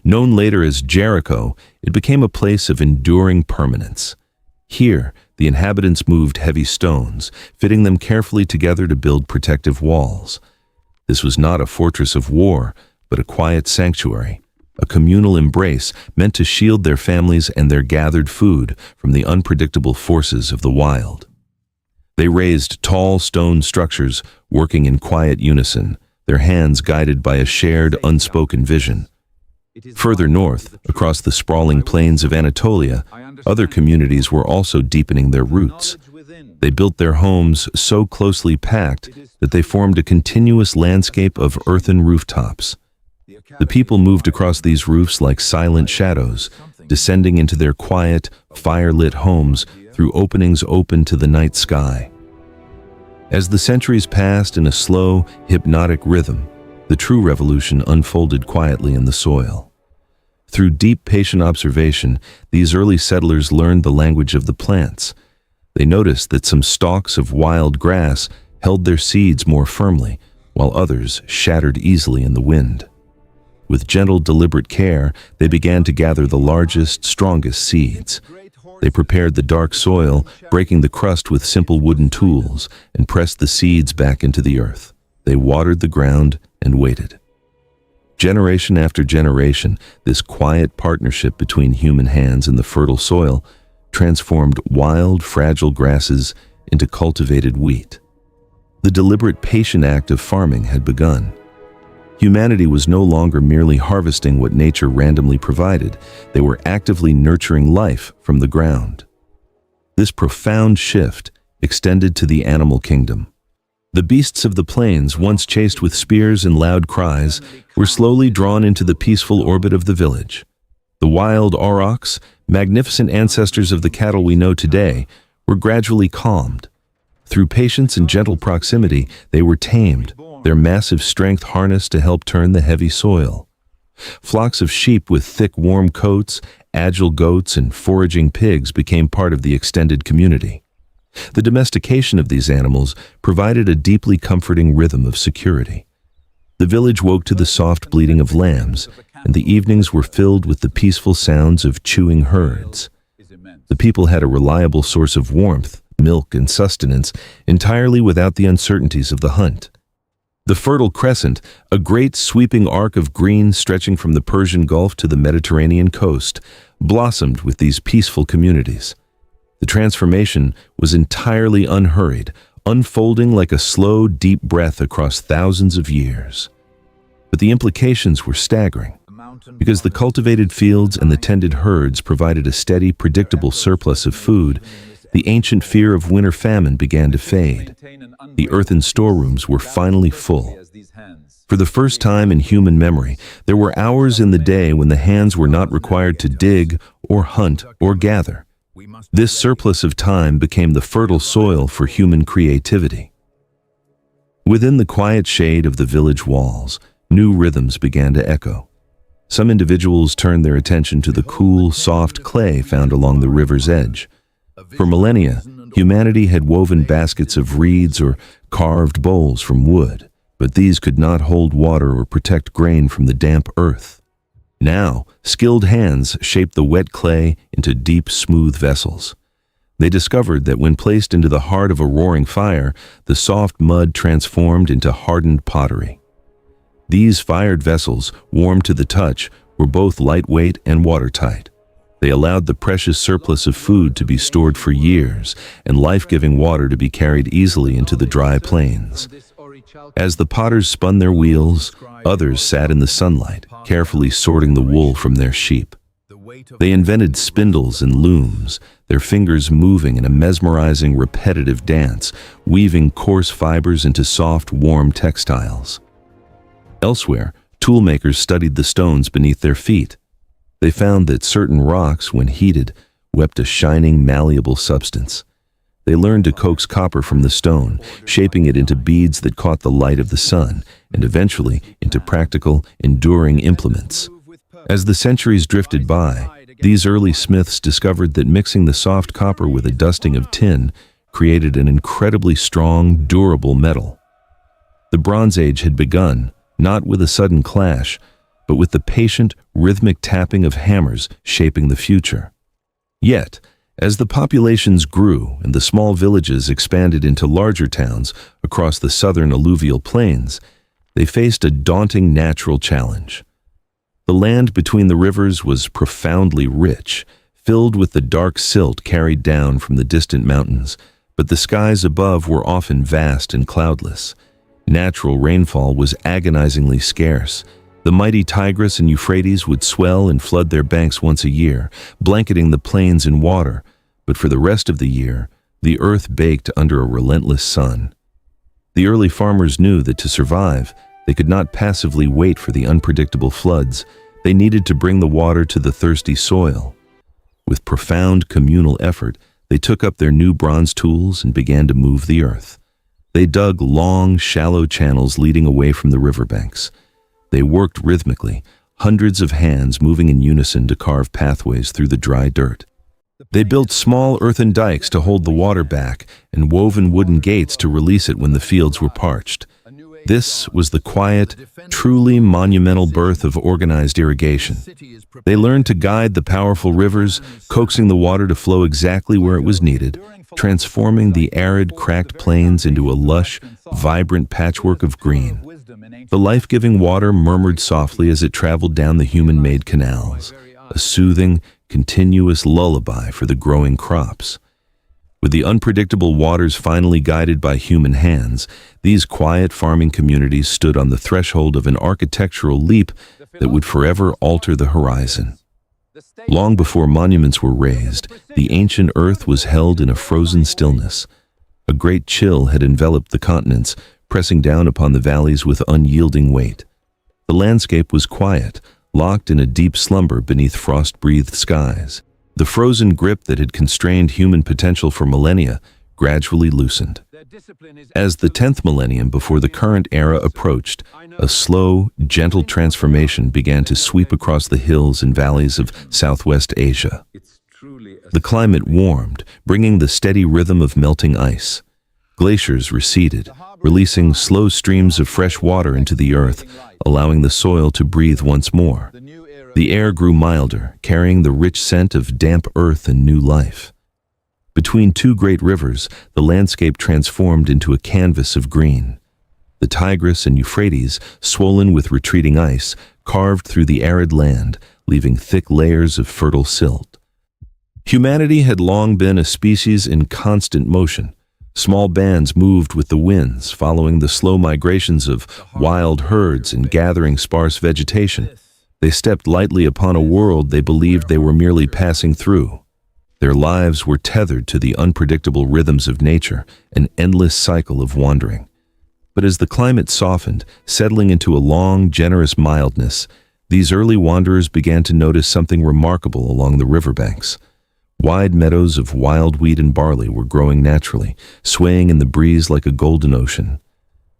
Known later as Jericho, it became a place of enduring permanence. Here, the inhabitants moved heavy stones, fitting them carefully together to build protective walls. This was not a fortress of war, but a quiet sanctuary, a communal embrace meant to shield their families and their gathered food from the unpredictable forces of the wild. They raised tall stone structures, working in quiet unison, their hands guided by a shared, unspoken vision. Further north, across the sprawling plains of Anatolia, other communities were also deepening their roots. They built their homes so closely packed that they formed a continuous landscape of earthen rooftops. The people moved across these roofs like silent shadows, descending into their quiet, fire-lit homes through openings open to the night sky. As the centuries passed in a slow, hypnotic rhythm, the true revolution unfolded quietly in the soil. Through deep, patient observation, these early settlers learned the language of the plants. They noticed that some stalks of wild grass held their seeds more firmly, while others shattered easily in the wind. With gentle, deliberate care, they began to gather the largest, strongest seeds. They prepared the dark soil, breaking the crust with simple wooden tools, and pressed the seeds back into the earth. They watered the ground and waited. Generation after generation, this quiet partnership between human hands and the fertile soil transformed wild, fragile grasses into cultivated wheat. The deliberate, patient act of farming had begun. Humanity was no longer merely harvesting what nature randomly provided. They were actively nurturing life from the ground. This profound shift extended to the animal kingdom. The beasts of the plains, once chased with spears and loud cries, were slowly drawn into the peaceful orbit of the village. The wild aurochs, magnificent ancestors of the cattle we know today, were gradually calmed. Through patience and gentle proximity, they were tamed, their massive strength harnessed to help turn the heavy soil. Flocks of sheep with thick, warm coats, agile goats, and foraging pigs became part of the extended community. The domestication of these animals provided a deeply comforting rhythm of security. The village woke to the soft bleating of lambs, and the evenings were filled with the peaceful sounds of chewing herds. The people had a reliable source of warmth, milk, and sustenance, entirely without the uncertainties of the hunt. The Fertile Crescent, a great sweeping arc of green stretching from the Persian Gulf to the Mediterranean coast, blossomed with these peaceful communities. The transformation was entirely unhurried, unfolding like a slow, deep breath across thousands of years. But the implications were staggering. Because the cultivated fields and the tended herds provided a steady, predictable surplus of food, the ancient fear of winter famine began to fade. The earthen storerooms were finally full. For the first time in human memory, there were hours in the day when the hands were not required to dig or hunt or gather. This surplus of time became the fertile soil for human creativity. Within the quiet shade of the village walls, new rhythms began to echo. Some individuals turned their attention to the cool, soft clay found along the river's edge. For millennia, humanity had woven baskets of reeds or carved bowls from wood, but these could not hold water or protect grain from the damp earth. Now, skilled hands shaped the wet clay into deep, smooth vessels. They discovered that when placed into the heart of a roaring fire, the soft mud transformed into hardened pottery. These fired vessels, warm to the touch, were both lightweight and watertight. They allowed the precious surplus of food to be stored for years and life-giving water to be carried easily into the dry plains. As the potters spun their wheels, others sat in the sunlight, carefully sorting the wool from their sheep. They invented spindles and looms, their fingers moving in a mesmerizing, repetitive dance, weaving coarse fibers into soft, warm textiles. Elsewhere, toolmakers studied the stones beneath their feet. They found that certain rocks, when heated, wept a shining, malleable substance. They learned to coax copper from the stone, shaping it into beads that caught the light of the sun, and eventually into practical, enduring implements. As the centuries drifted by, these early smiths discovered that mixing the soft copper with a dusting of tin created an incredibly strong, durable metal. The Bronze Age had begun, not with a sudden clash, but with the patient, rhythmic tapping of hammers shaping the future. Yet, as the populations grew and the small villages expanded into larger towns across the southern alluvial plains, they faced a daunting natural challenge. The land between the rivers was profoundly rich, filled with the dark silt carried down from the distant mountains, but the skies above were often vast and cloudless. Natural rainfall was agonizingly scarce. The mighty Tigris and Euphrates would swell and flood their banks once a year, blanketing the plains in water, but for the rest of the year, the earth baked under a relentless sun. The early farmers knew that to survive, they could not passively wait for the unpredictable floods. They needed to bring the water to the thirsty soil. With profound communal effort, they took up their new bronze tools and began to move the earth. They dug long, shallow channels leading away from the riverbanks. They worked rhythmically, hundreds of hands moving in unison to carve pathways through the dry dirt. They built small earthen dikes to hold the water back and woven wooden gates to release it when the fields were parched. This was the quiet, truly monumental birth of organized irrigation. They learned to guide the powerful rivers, coaxing the water to flow exactly where it was needed, transforming the arid, cracked plains into a lush, vibrant patchwork of green. The life-giving water murmured softly as it traveled down the human-made canals, a soothing, continuous lullaby for the growing crops. With the unpredictable waters finally guided by human hands, these quiet farming communities stood on the threshold of an architectural leap that would forever alter the horizon. Long before monuments were raised, the ancient earth was held in a frozen stillness. A great chill had enveloped the continents, pressing down upon the valleys with unyielding weight. The landscape was quiet, locked in a deep slumber beneath frost-breathed skies. The frozen grip that had constrained human potential for millennia gradually loosened. As the 10th millennium before the current era approached, a slow, gentle transformation began to sweep across the hills and valleys of Southwest Asia. The climate warmed, bringing the steady rhythm of melting ice. Glaciers receded, releasing slow streams of fresh water into the earth, allowing the soil to breathe once more. The air grew milder, carrying the rich scent of damp earth and new life. Between two great rivers, the landscape transformed into a canvas of green. The Tigris and Euphrates, swollen with retreating ice, carved through the arid land, leaving thick layers of fertile silt. Humanity had long been a species in constant motion. Small bands moved with the winds, following the slow migrations of wild herds and gathering sparse vegetation. They stepped lightly upon a world they believed they were merely passing through. Their lives were tethered to the unpredictable rhythms of nature, an endless cycle of wandering. But as the climate softened, settling into a long, generous mildness, these early wanderers began to notice something remarkable along the riverbanks. Wide meadows of wild wheat and barley were growing naturally, swaying in the breeze like a golden ocean.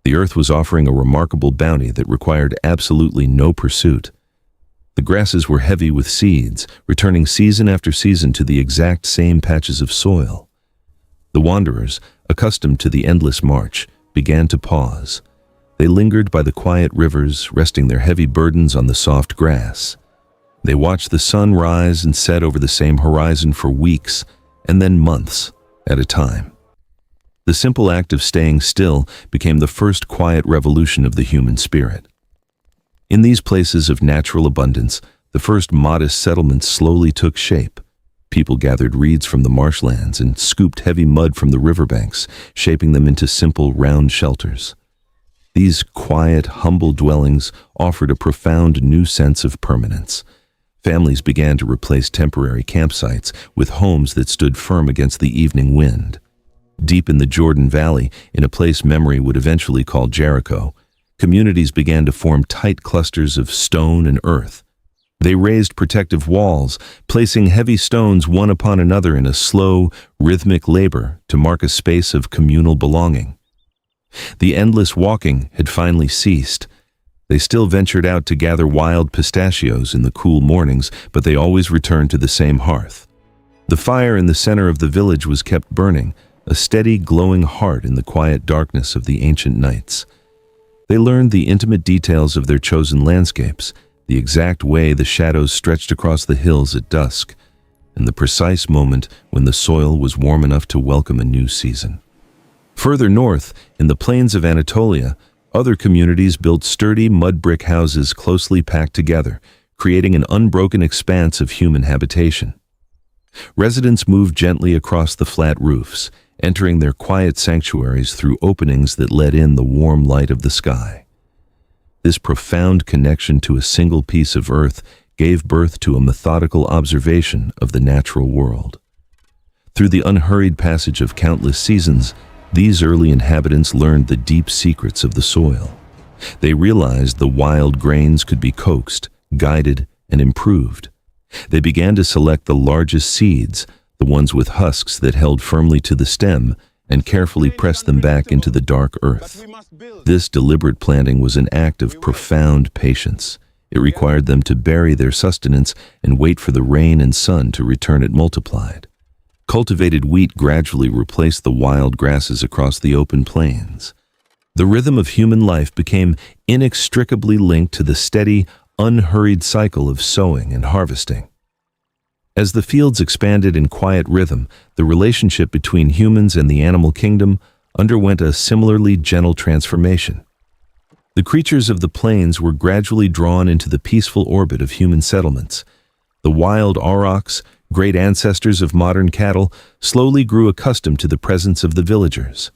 The earth was offering a remarkable bounty that required absolutely no pursuit. The grasses were heavy with seeds, returning season after season to the exact same patches of soil. The wanderers, accustomed to the endless march, began to pause. They lingered by the quiet rivers, resting their heavy burdens on the soft grass. They watched the sun rise and set over the same horizon for weeks, and then months at a time. The simple act of staying still became the first quiet revolution of the human spirit. In these places of natural abundance, the first modest settlements slowly took shape. People gathered reeds from the marshlands and scooped heavy mud from the riverbanks, shaping them into simple, round shelters. These quiet, humble dwellings offered a profound new sense of permanence. Families began to replace temporary campsites with homes that stood firm against the evening wind. Deep in the Jordan Valley, in a place memory would eventually call Jericho, communities began to form tight clusters of stone and earth. They raised protective walls, placing heavy stones one upon another in a slow, rhythmic labor to mark a space of communal belonging. The endless walking had finally ceased. They still ventured out to gather wild pistachios in the cool mornings, but they always returned to the same hearth. The fire in the center of the village was kept burning, a steady, glowing heart in the quiet darkness of the ancient nights. They learned the intimate details of their chosen landscapes, the exact way the shadows stretched across the hills at dusk, and the precise moment when the soil was warm enough to welcome a new season. Further north, in the plains of Anatolia, other communities built sturdy mud brick houses closely packed together, creating an unbroken expanse of human habitation. Residents moved gently across the flat roofs, entering their quiet sanctuaries through openings that let in the warm light of the sky. This profound connection to a single piece of earth gave birth to a methodical observation of the natural world. Through the unhurried passage of countless seasons, these early inhabitants learned the deep secrets of the soil. They realized the wild grains could be coaxed, guided, and improved. They began to select the largest seeds, the ones with husks that held firmly to the stem, and carefully press them back into the dark earth. This deliberate planting was an act of profound patience. It required them to bury their sustenance and wait for the rain and sun to return it multiplied. Cultivated wheat gradually replaced the wild grasses across the open plains. The rhythm of human life became inextricably linked to the steady, unhurried cycle of sowing and harvesting. As the fields expanded in quiet rhythm, the relationship between humans and the animal kingdom underwent a similarly gentle transformation. The creatures of the plains were gradually drawn into the peaceful orbit of human settlements. The wild aurochs, great ancestors of modern cattle, slowly grew accustomed to the presence of the villagers.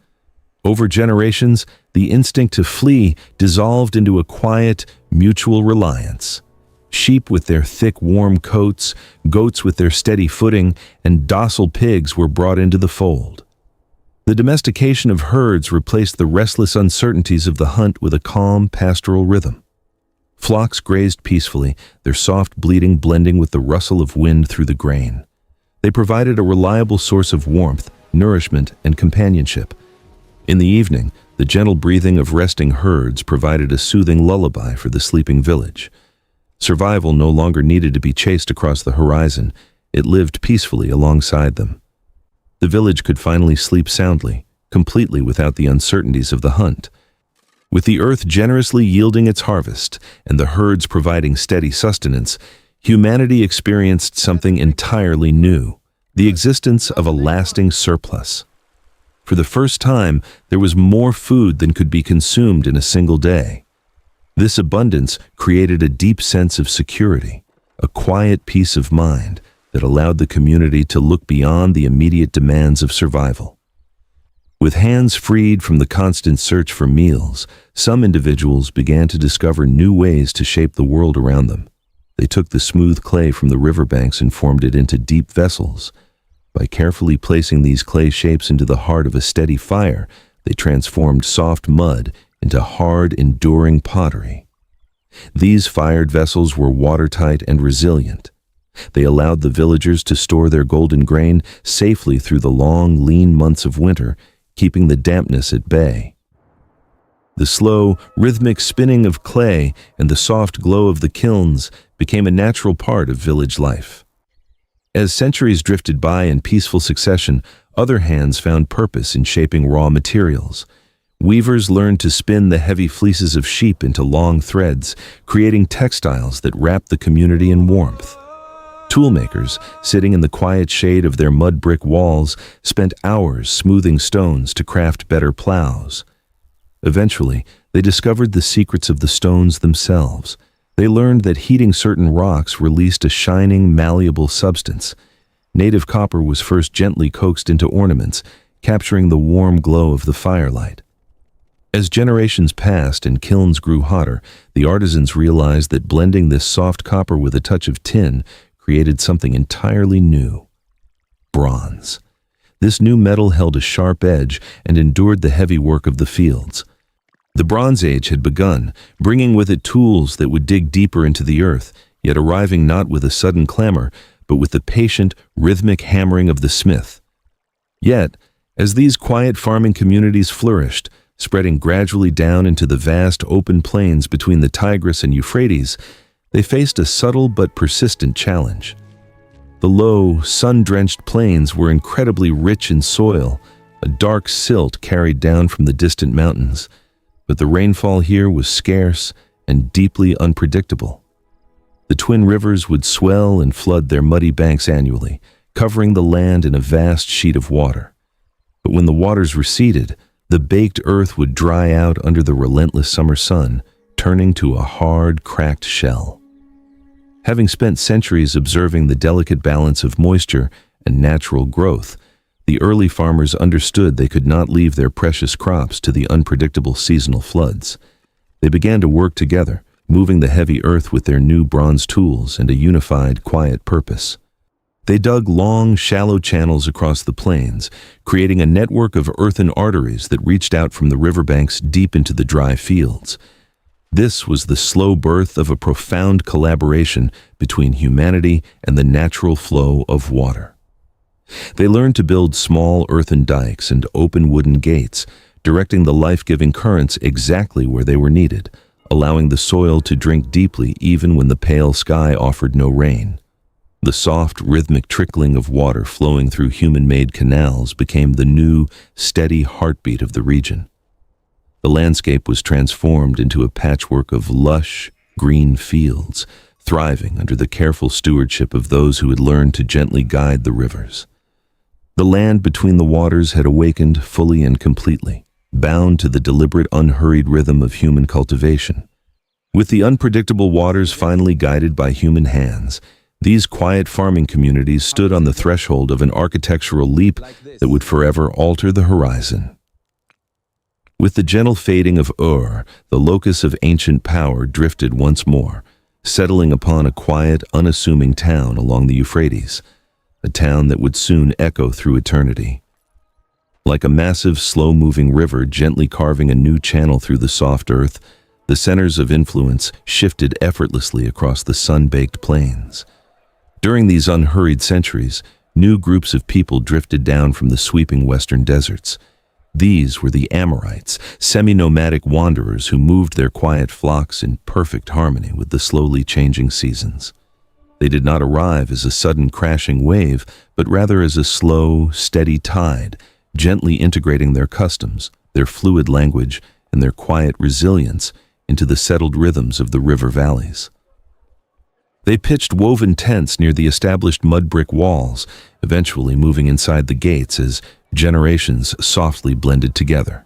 Over generations, the instinct to flee dissolved into a quiet, mutual reliance. Sheep with their thick, warm coats, goats with their steady footing, and docile pigs were brought into the fold. The domestication of herds replaced the restless uncertainties of the hunt with a calm, pastoral rhythm. Flocks grazed peacefully, their soft bleating blending with the rustle of wind through the grain. They provided a reliable source of warmth, nourishment, and companionship. In the evening, the gentle breathing of resting herds provided a soothing lullaby for the sleeping village. Survival no longer needed to be chased across the horizon. It lived peacefully alongside them. The village could finally sleep soundly, completely without the uncertainties of the hunt. With the earth generously yielding its harvest and the herds providing steady sustenance, humanity experienced something entirely new, the existence of a lasting surplus. For the first time, there was more food than could be consumed in a single day. This abundance created a deep sense of security, a quiet peace of mind that allowed the community to look beyond the immediate demands of survival. With hands freed from the constant search for meals, some individuals began to discover new ways to shape the world around them. They took the smooth clay from the riverbanks and formed it into deep vessels. By carefully placing these clay shapes into the heart of a steady fire, they transformed soft mud into hard, enduring pottery. These fired vessels were watertight and resilient. They allowed the villagers to store their golden grain safely through the long, lean months of winter, keeping the dampness at bay. The slow, rhythmic spinning of clay and the soft glow of the kilns became a natural part of village life. As centuries drifted by in peaceful succession, other hands found purpose in shaping raw materials. Weavers learned to spin the heavy fleeces of sheep into long threads, creating textiles that wrapped the community in warmth. Toolmakers, sitting in the quiet shade of their mud brick walls, spent hours smoothing stones to craft better plows. Eventually, they discovered the secrets of the stones themselves. They learned that heating certain rocks released a shining, malleable substance. Native copper was first gently coaxed into ornaments, capturing the warm glow of the firelight. As generations passed and kilns grew hotter, the artisans realized that blending this soft copper with a touch of tin created something entirely new: bronze. This new metal held a sharp edge and endured the heavy work of the fields. The Bronze Age had begun, bringing with it tools that would dig deeper into the earth, yet arriving not with a sudden clamor, but with the patient, rhythmic hammering of the smith. Yet, as these quiet farming communities flourished, spreading gradually down into the vast open plains between the Tigris and Euphrates, they faced a subtle but persistent challenge. The low, sun-drenched plains were incredibly rich in soil, a dark silt carried down from the distant mountains, but the rainfall here was scarce and deeply unpredictable. The twin rivers would swell and flood their muddy banks annually, covering the land in a vast sheet of water. But when the waters receded, the baked earth would dry out under the relentless summer sun, turning to a hard, cracked shell. Having spent centuries observing the delicate balance of moisture and natural growth, the early farmers understood they could not leave their precious crops to the unpredictable seasonal floods. They began to work together, moving the heavy earth with their new bronze tools and a unified, quiet purpose. They dug long, shallow channels across the plains, creating a network of earthen arteries that reached out from the riverbanks deep into the dry fields. This was the slow birth of a profound collaboration between humanity and the natural flow of water. They learned to build small earthen dikes and open wooden gates, directing the life-giving currents exactly where they were needed, allowing the soil to drink deeply even when the pale sky offered no rain. The soft, rhythmic trickling of water flowing through human-made canals became the new, steady heartbeat of the region. The landscape was transformed into a patchwork of lush, green fields, thriving under the careful stewardship of those who had learned to gently guide the rivers. The land between the waters had awakened fully and completely, bound to the deliberate, unhurried rhythm of human cultivation. With the unpredictable waters finally guided by human hands, these quiet farming communities stood on the threshold of an architectural leap that would forever alter the horizon. With the gentle fading of Ur, the locus of ancient power drifted once more, settling upon a quiet, unassuming town along the Euphrates, a town that would soon echo through eternity. Like a massive, slow-moving river gently carving a new channel through the soft earth, the centers of influence shifted effortlessly across the sun-baked plains. During these unhurried centuries, new groups of people drifted down from the sweeping western deserts. These were the Amorites, semi-nomadic wanderers who moved their quiet flocks in perfect harmony with the slowly changing seasons. They did not arrive as a sudden crashing wave, but rather as a slow, steady tide, gently integrating their customs, their fluid language, and their quiet resilience into the settled rhythms of the river valleys. They pitched woven tents near the established mud brick walls, eventually moving inside the gates as generations softly blended together.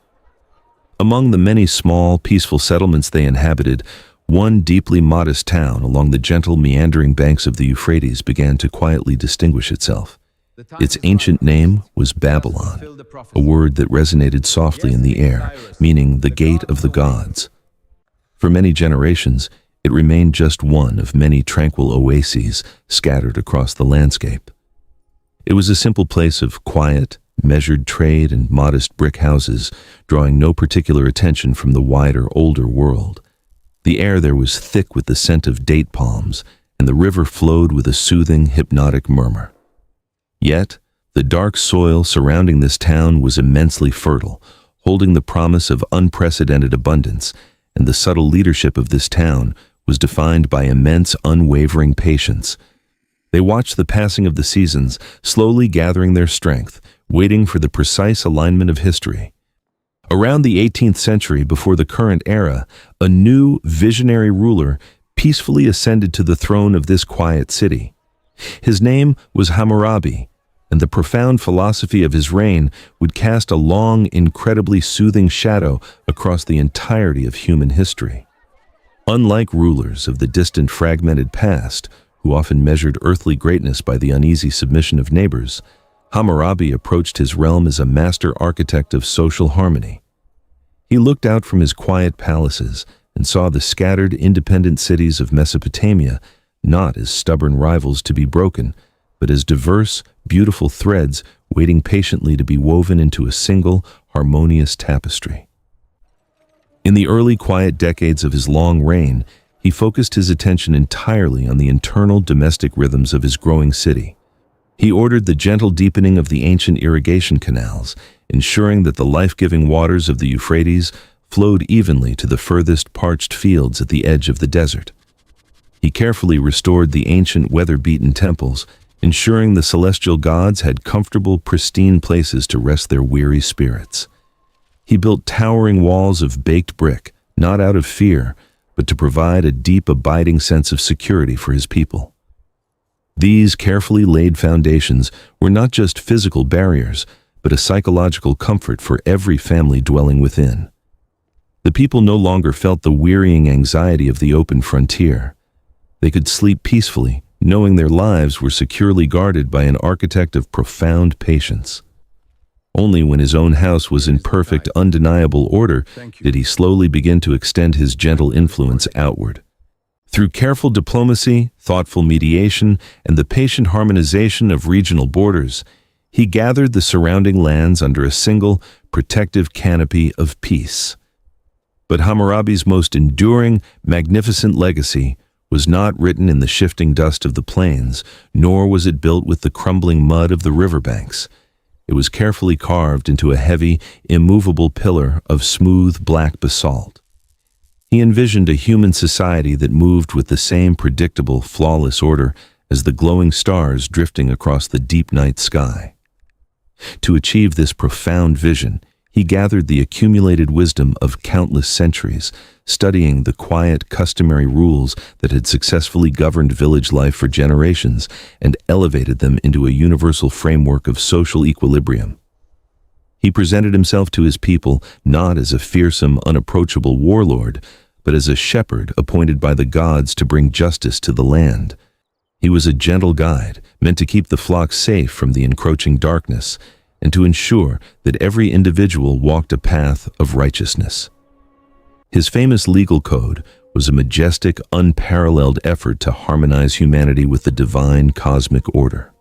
Among the many small, peaceful settlements they inhabited, one deeply modest town along the gentle, meandering banks of the Euphrates began to quietly distinguish itself. Its ancient name was Babylon, a word that resonated softly in the air, meaning the gate of the gods. For many generations, it remained just one of many tranquil oases scattered across the landscape. It was a simple place of quiet, measured trade and modest brick houses, drawing no particular attention from the wider, older world. The air there was thick with the scent of date palms, and the river flowed with a soothing, hypnotic murmur. Yet, the dark soil surrounding this town was immensely fertile, holding the promise of unprecedented abundance, and the subtle leadership of this town was defined by immense, unwavering patience. They watched the passing of the seasons, slowly gathering their strength, waiting for the precise alignment of history. Around the 18th century, before the current era, a new, visionary ruler peacefully ascended to the throne of this quiet city. His name was Hammurabi, and the profound philosophy of his reign would cast a long, incredibly soothing shadow across the entirety of human history. Unlike rulers of the distant, fragmented past, who often measured earthly greatness by the uneasy submission of neighbors, Hammurabi approached his realm as a master architect of social harmony. He looked out from his quiet palaces and saw the scattered independent cities of Mesopotamia not as stubborn rivals to be broken, but as diverse, beautiful threads waiting patiently to be woven into a single, harmonious tapestry. In the early quiet decades of his long reign, he focused his attention entirely on the internal domestic rhythms of his growing city. He ordered the gentle deepening of the ancient irrigation canals, ensuring that the life-giving waters of the Euphrates flowed evenly to the furthest parched fields at the edge of the desert. He carefully restored the ancient weather-beaten temples, ensuring the celestial gods had comfortable, pristine places to rest their weary spirits. He built towering walls of baked brick, not out of fear, but to provide a deep, abiding sense of security for his people. These carefully laid foundations were not just physical barriers, but a psychological comfort for every family dwelling within. The people no longer felt the wearying anxiety of the open frontier. They could sleep peacefully, knowing their lives were securely guarded by an architect of profound patience. Only when his own house was in perfect, undeniable order did he slowly begin to extend his gentle influence outward. Through careful diplomacy, thoughtful mediation, and the patient harmonization of regional borders, he gathered the surrounding lands under a single, protective canopy of peace. But Hammurabi's most enduring, magnificent legacy was not written in the shifting dust of the plains, nor was it built with the crumbling mud of the riverbanks. It was carefully carved into a heavy, immovable pillar of smooth black basalt. He envisioned a human society that moved with the same predictable, flawless order as the glowing stars drifting across the deep night sky. To achieve this profound vision, he gathered the accumulated wisdom of countless centuries, studying the quiet, customary rules that had successfully governed village life for generations and elevated them into a universal framework of social equilibrium. He presented himself to his people not as a fearsome, unapproachable warlord, but as a shepherd appointed by the gods to bring justice to the land. He was a gentle guide, meant to keep the flock safe from the encroaching darkness, and to ensure that every individual walked a path of righteousness. His famous legal code was a majestic, unparalleled effort to harmonize humanity with the divine cosmic order.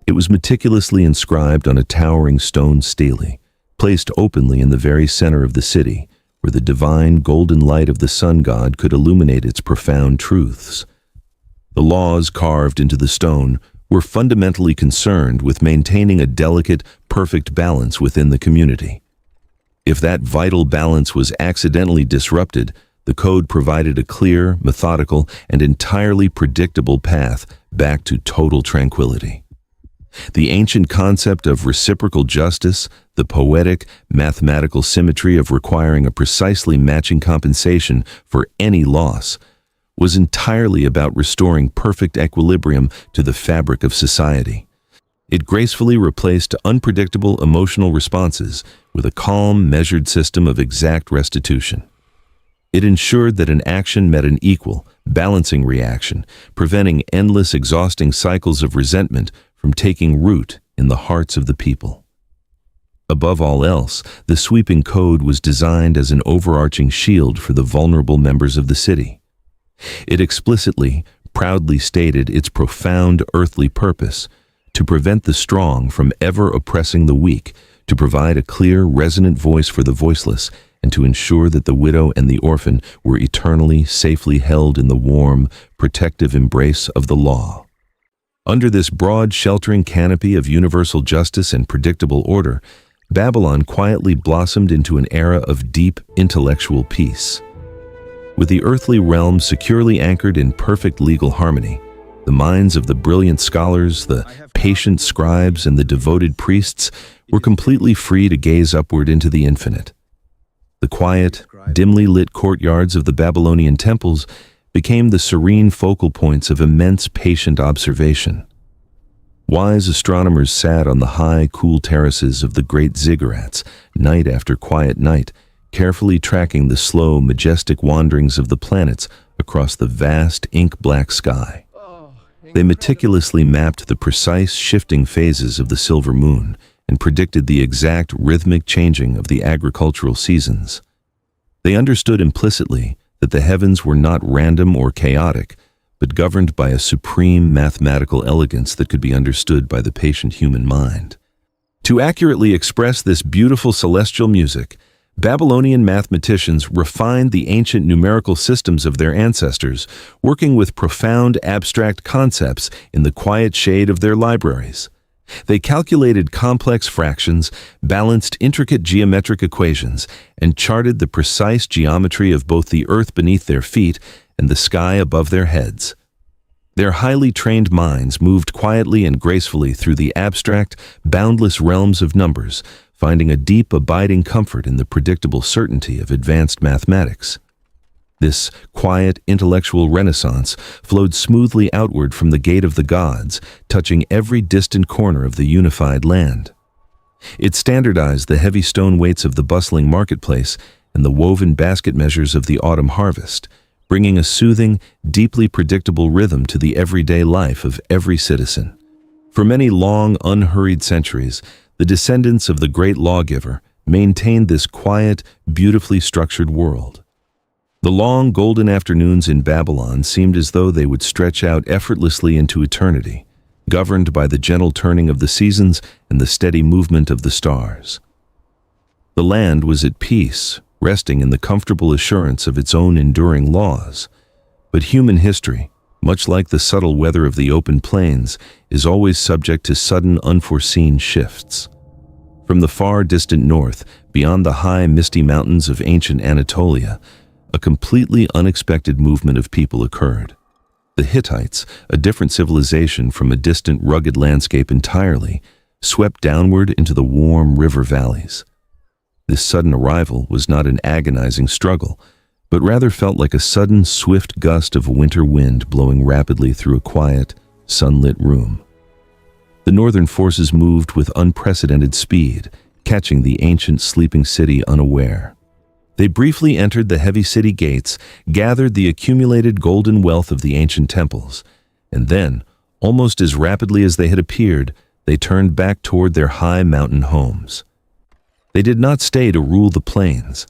It was meticulously inscribed on a towering stone stele, placed openly in the very center of the city, where the divine golden light of the sun god could illuminate its profound truths. The laws carved into the stone were fundamentally concerned with maintaining a delicate, perfect balance within the community. If that vital balance was accidentally disrupted, the code provided a clear, methodical, and entirely predictable path back to total tranquility. The ancient concept of reciprocal justice, the poetic, mathematical symmetry of requiring a precisely matching compensation for any loss, was entirely about restoring perfect equilibrium to the fabric of society. It gracefully replaced unpredictable emotional responses with a calm, measured system of exact restitution. It ensured that an action met an equal, balancing reaction, preventing endless, exhausting cycles of resentment from taking root in the hearts of the people. Above all else, the sweeping code was designed as an overarching shield for the vulnerable members of the city. It explicitly, proudly stated its profound earthly purpose: to prevent the strong from ever oppressing the weak, to provide a clear, resonant voice for the voiceless, and to ensure that the widow and the orphan were eternally, safely held in the warm, protective embrace of the law. Under this broad, sheltering canopy of universal justice and predictable order, Babylon quietly blossomed into an era of deep, intellectual peace. With the earthly realm securely anchored in perfect legal harmony, the minds of the brilliant scholars, the patient scribes, and the devoted priests were completely free to gaze upward into the infinite. The quiet, dimly lit courtyards of the Babylonian temples became the serene focal points of immense patient observation. Wise astronomers sat on the high, cool terraces of the great ziggurats, night after quiet night, carefully tracking the slow, majestic wanderings of the planets across the vast, ink-black sky. They meticulously mapped the precise, shifting phases of the silver moon, and predicted the exact rhythmic changing of the agricultural seasons. They understood implicitly that the heavens were not random or chaotic, but governed by a supreme mathematical elegance that could be understood by the patient human mind. To accurately express this beautiful celestial music, Babylonian mathematicians refined the ancient numerical systems of their ancestors, working with profound abstract concepts in the quiet shade of their libraries. They calculated complex fractions, balanced intricate geometric equations, and charted the precise geometry of both the earth beneath their feet and the sky above their heads. Their highly trained minds moved quietly and gracefully through the abstract, boundless realms of numbers, finding a deep, abiding comfort in the predictable certainty of advanced mathematics. This quiet, intellectual renaissance flowed smoothly outward from the gate of the gods, touching every distant corner of the unified land. It standardized the heavy stone weights of the bustling marketplace and the woven basket measures of the autumn harvest, bringing a soothing, deeply predictable rhythm to the everyday life of every citizen. For many long, unhurried centuries, the descendants of the great lawgiver maintained this quiet, beautifully structured world. The long, golden afternoons in Babylon seemed as though they would stretch out effortlessly into eternity, governed by the gentle turning of the seasons and the steady movement of the stars. The land was at peace, resting in the comfortable assurance of its own enduring laws. But human history, much like the subtle weather of the open plains, is always subject to sudden, unforeseen shifts. From the far distant north, beyond the high, misty mountains of ancient Anatolia, a completely unexpected movement of people occurred. The Hittites, a different civilization from a distant, rugged landscape entirely, swept downward into the warm river valleys. This sudden arrival was not an agonizing struggle, but rather felt like a sudden, swift gust of winter wind blowing rapidly through a quiet, sunlit room. The northern forces moved with unprecedented speed, catching the ancient sleeping city unaware. They briefly entered the heavy city gates, gathered the accumulated golden wealth of the ancient temples, and then, almost as rapidly as they had appeared, they turned back toward their high mountain homes. They did not stay to rule the plains.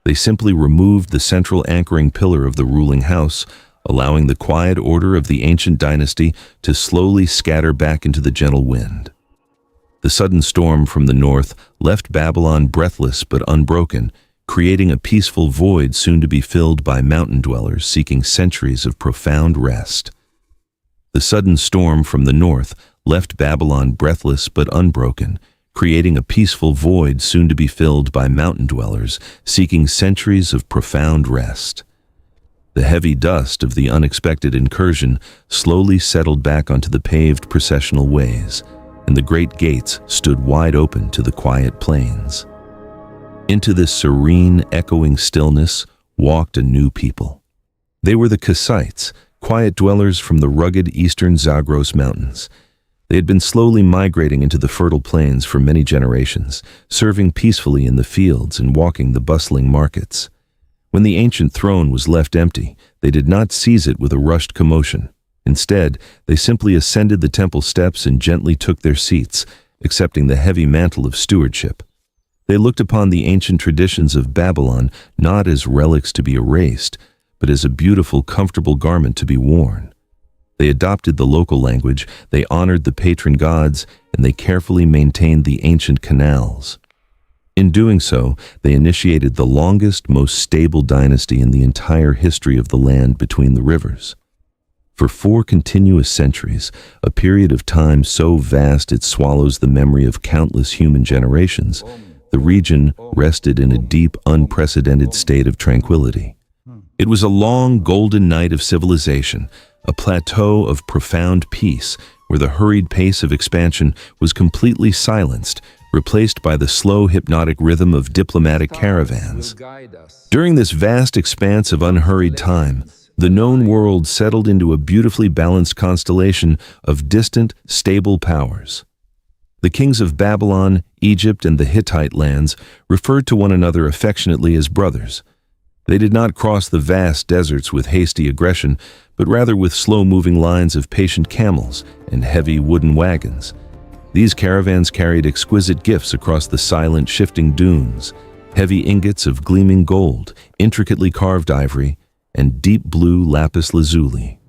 They simply removed the central anchoring pillar of the ruling house, allowing the quiet order of the ancient dynasty to slowly scatter back into the gentle wind. The sudden storm from the north left Babylon breathless but unbroken, creating a peaceful void soon to be filled by mountain dwellers seeking centuries of profound rest. The sudden storm from the north left Babylon breathless but unbroken, creating a peaceful void soon to be filled by mountain dwellers seeking centuries of profound rest. The heavy dust of the unexpected incursion slowly settled back onto the paved processional ways, and the great gates stood wide open to the quiet plains. Into this serene, echoing stillness walked a new people. They were the Kassites, quiet dwellers from the rugged eastern Zagros Mountains. They had been slowly migrating into the fertile plains for many generations, serving peacefully in the fields and walking the bustling markets. When the ancient throne was left empty, they did not seize it with a rushed commotion. Instead, they simply ascended the temple steps and gently took their seats, accepting the heavy mantle of stewardship. They looked upon the ancient traditions of Babylon not as relics to be erased, but as a beautiful, comfortable garment to be worn. They adopted the local language, they honored the patron gods, and they carefully maintained the ancient canals. In doing so, they initiated the longest, most stable dynasty in the entire history of the land between the rivers. For 4 continuous centuries, a period of time so vast it swallows the memory of countless human generations, the region rested in a deep, unprecedented state of tranquility. It was a long, golden night of civilization, a plateau of profound peace where the hurried pace of expansion was completely silenced, replaced by the slow, hypnotic rhythm of diplomatic caravans. During this vast expanse of unhurried time, the known world settled into a beautifully balanced constellation of distant, stable powers. The kings of Babylon, Egypt, and the Hittite lands referred to one another affectionately as brothers. They did not cross the vast deserts with hasty aggression, but rather with slow-moving lines of patient camels and heavy wooden wagons. These caravans carried exquisite gifts across the silent, shifting dunes, heavy ingots of gleaming gold, intricately carved ivory, and deep blue lapis lazuli.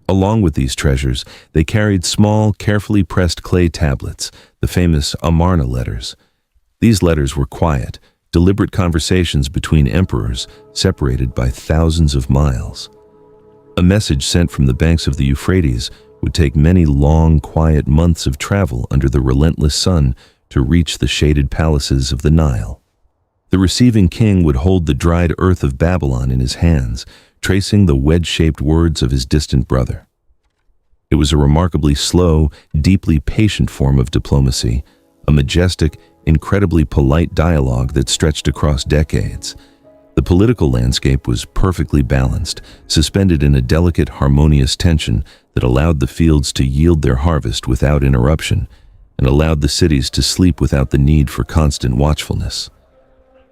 Along with these treasures, they carried small, carefully pressed clay tablets, the famous Amarna letters. These letters were quiet, deliberate conversations between emperors separated by thousands of miles. A message sent from the banks of the Euphrates would take many long, quiet months of travel under the relentless sun to reach the shaded palaces of the Nile. The receiving king would hold the dried earth of Babylon in his hands, tracing the wedge-shaped words of his distant brother. It was a remarkably slow, deeply patient form of diplomacy, a majestic, incredibly polite dialogue that stretched across decades. The political landscape was perfectly balanced, suspended in a delicate, harmonious tension that allowed the fields to yield their harvest without interruption, and allowed the cities to sleep without the need for constant watchfulness.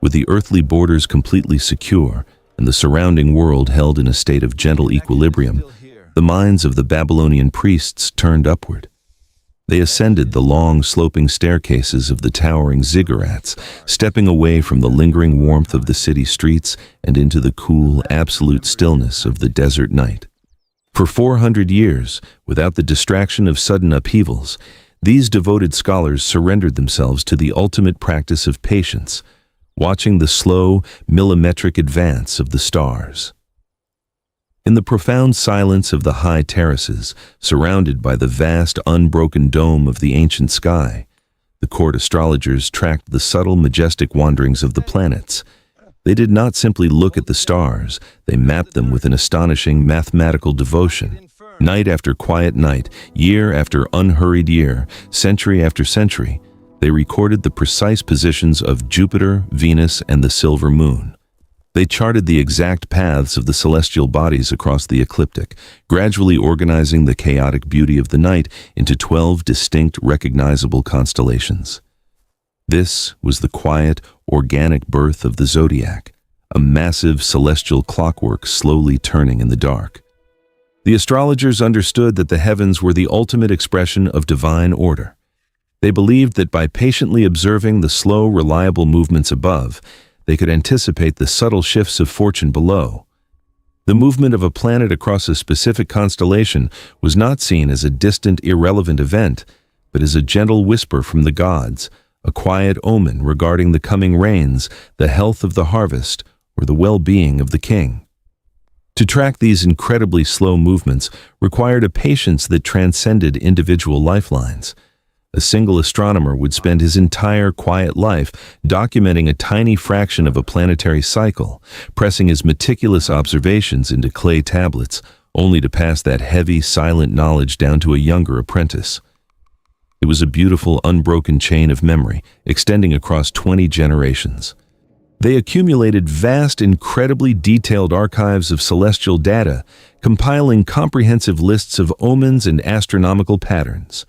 With the earthly borders completely secure, and the surrounding world held in a state of gentle equilibrium, the minds of the Babylonian priests turned upward. They ascended the long, sloping staircases of the towering ziggurats, stepping away from the lingering warmth of the city streets and into the cool, absolute stillness of the desert night. For 400 years, without the distraction of sudden upheavals, these devoted scholars surrendered themselves to the ultimate practice of patience, watching the slow, millimetric advance of the stars. In the profound silence of the high terraces, surrounded by the vast, unbroken dome of the ancient sky, the court astrologers tracked the subtle, majestic wanderings of the planets. They did not simply look at the stars, they mapped them with an astonishing mathematical devotion. Night after quiet night, year after unhurried year, century after century, they recorded the precise positions of Jupiter, Venus, and the silver moon. They charted the exact paths of the celestial bodies across the ecliptic, gradually organizing the chaotic beauty of the night into 12 distinct, recognizable constellations. This was the quiet, organic birth of the zodiac, a massive celestial clockwork slowly turning in the dark. The astrologers understood that the heavens were the ultimate expression of divine order. They believed that by patiently observing the slow, reliable movements above, they could anticipate the subtle shifts of fortune below. The movement of a planet across a specific constellation was not seen as a distant, irrelevant event, but as a gentle whisper from the gods, a quiet omen regarding the coming rains, the health of the harvest, or the well-being of the king. To track these incredibly slow movements required a patience that transcended individual lifelines. A single astronomer would spend his entire quiet life documenting a tiny fraction of a planetary cycle, pressing his meticulous observations into clay tablets, only to pass that heavy, silent knowledge down to a younger apprentice. It was a beautiful, unbroken chain of memory, extending across 20 generations. They accumulated vast, incredibly detailed archives of celestial data, compiling comprehensive lists of omens and astronomical patterns.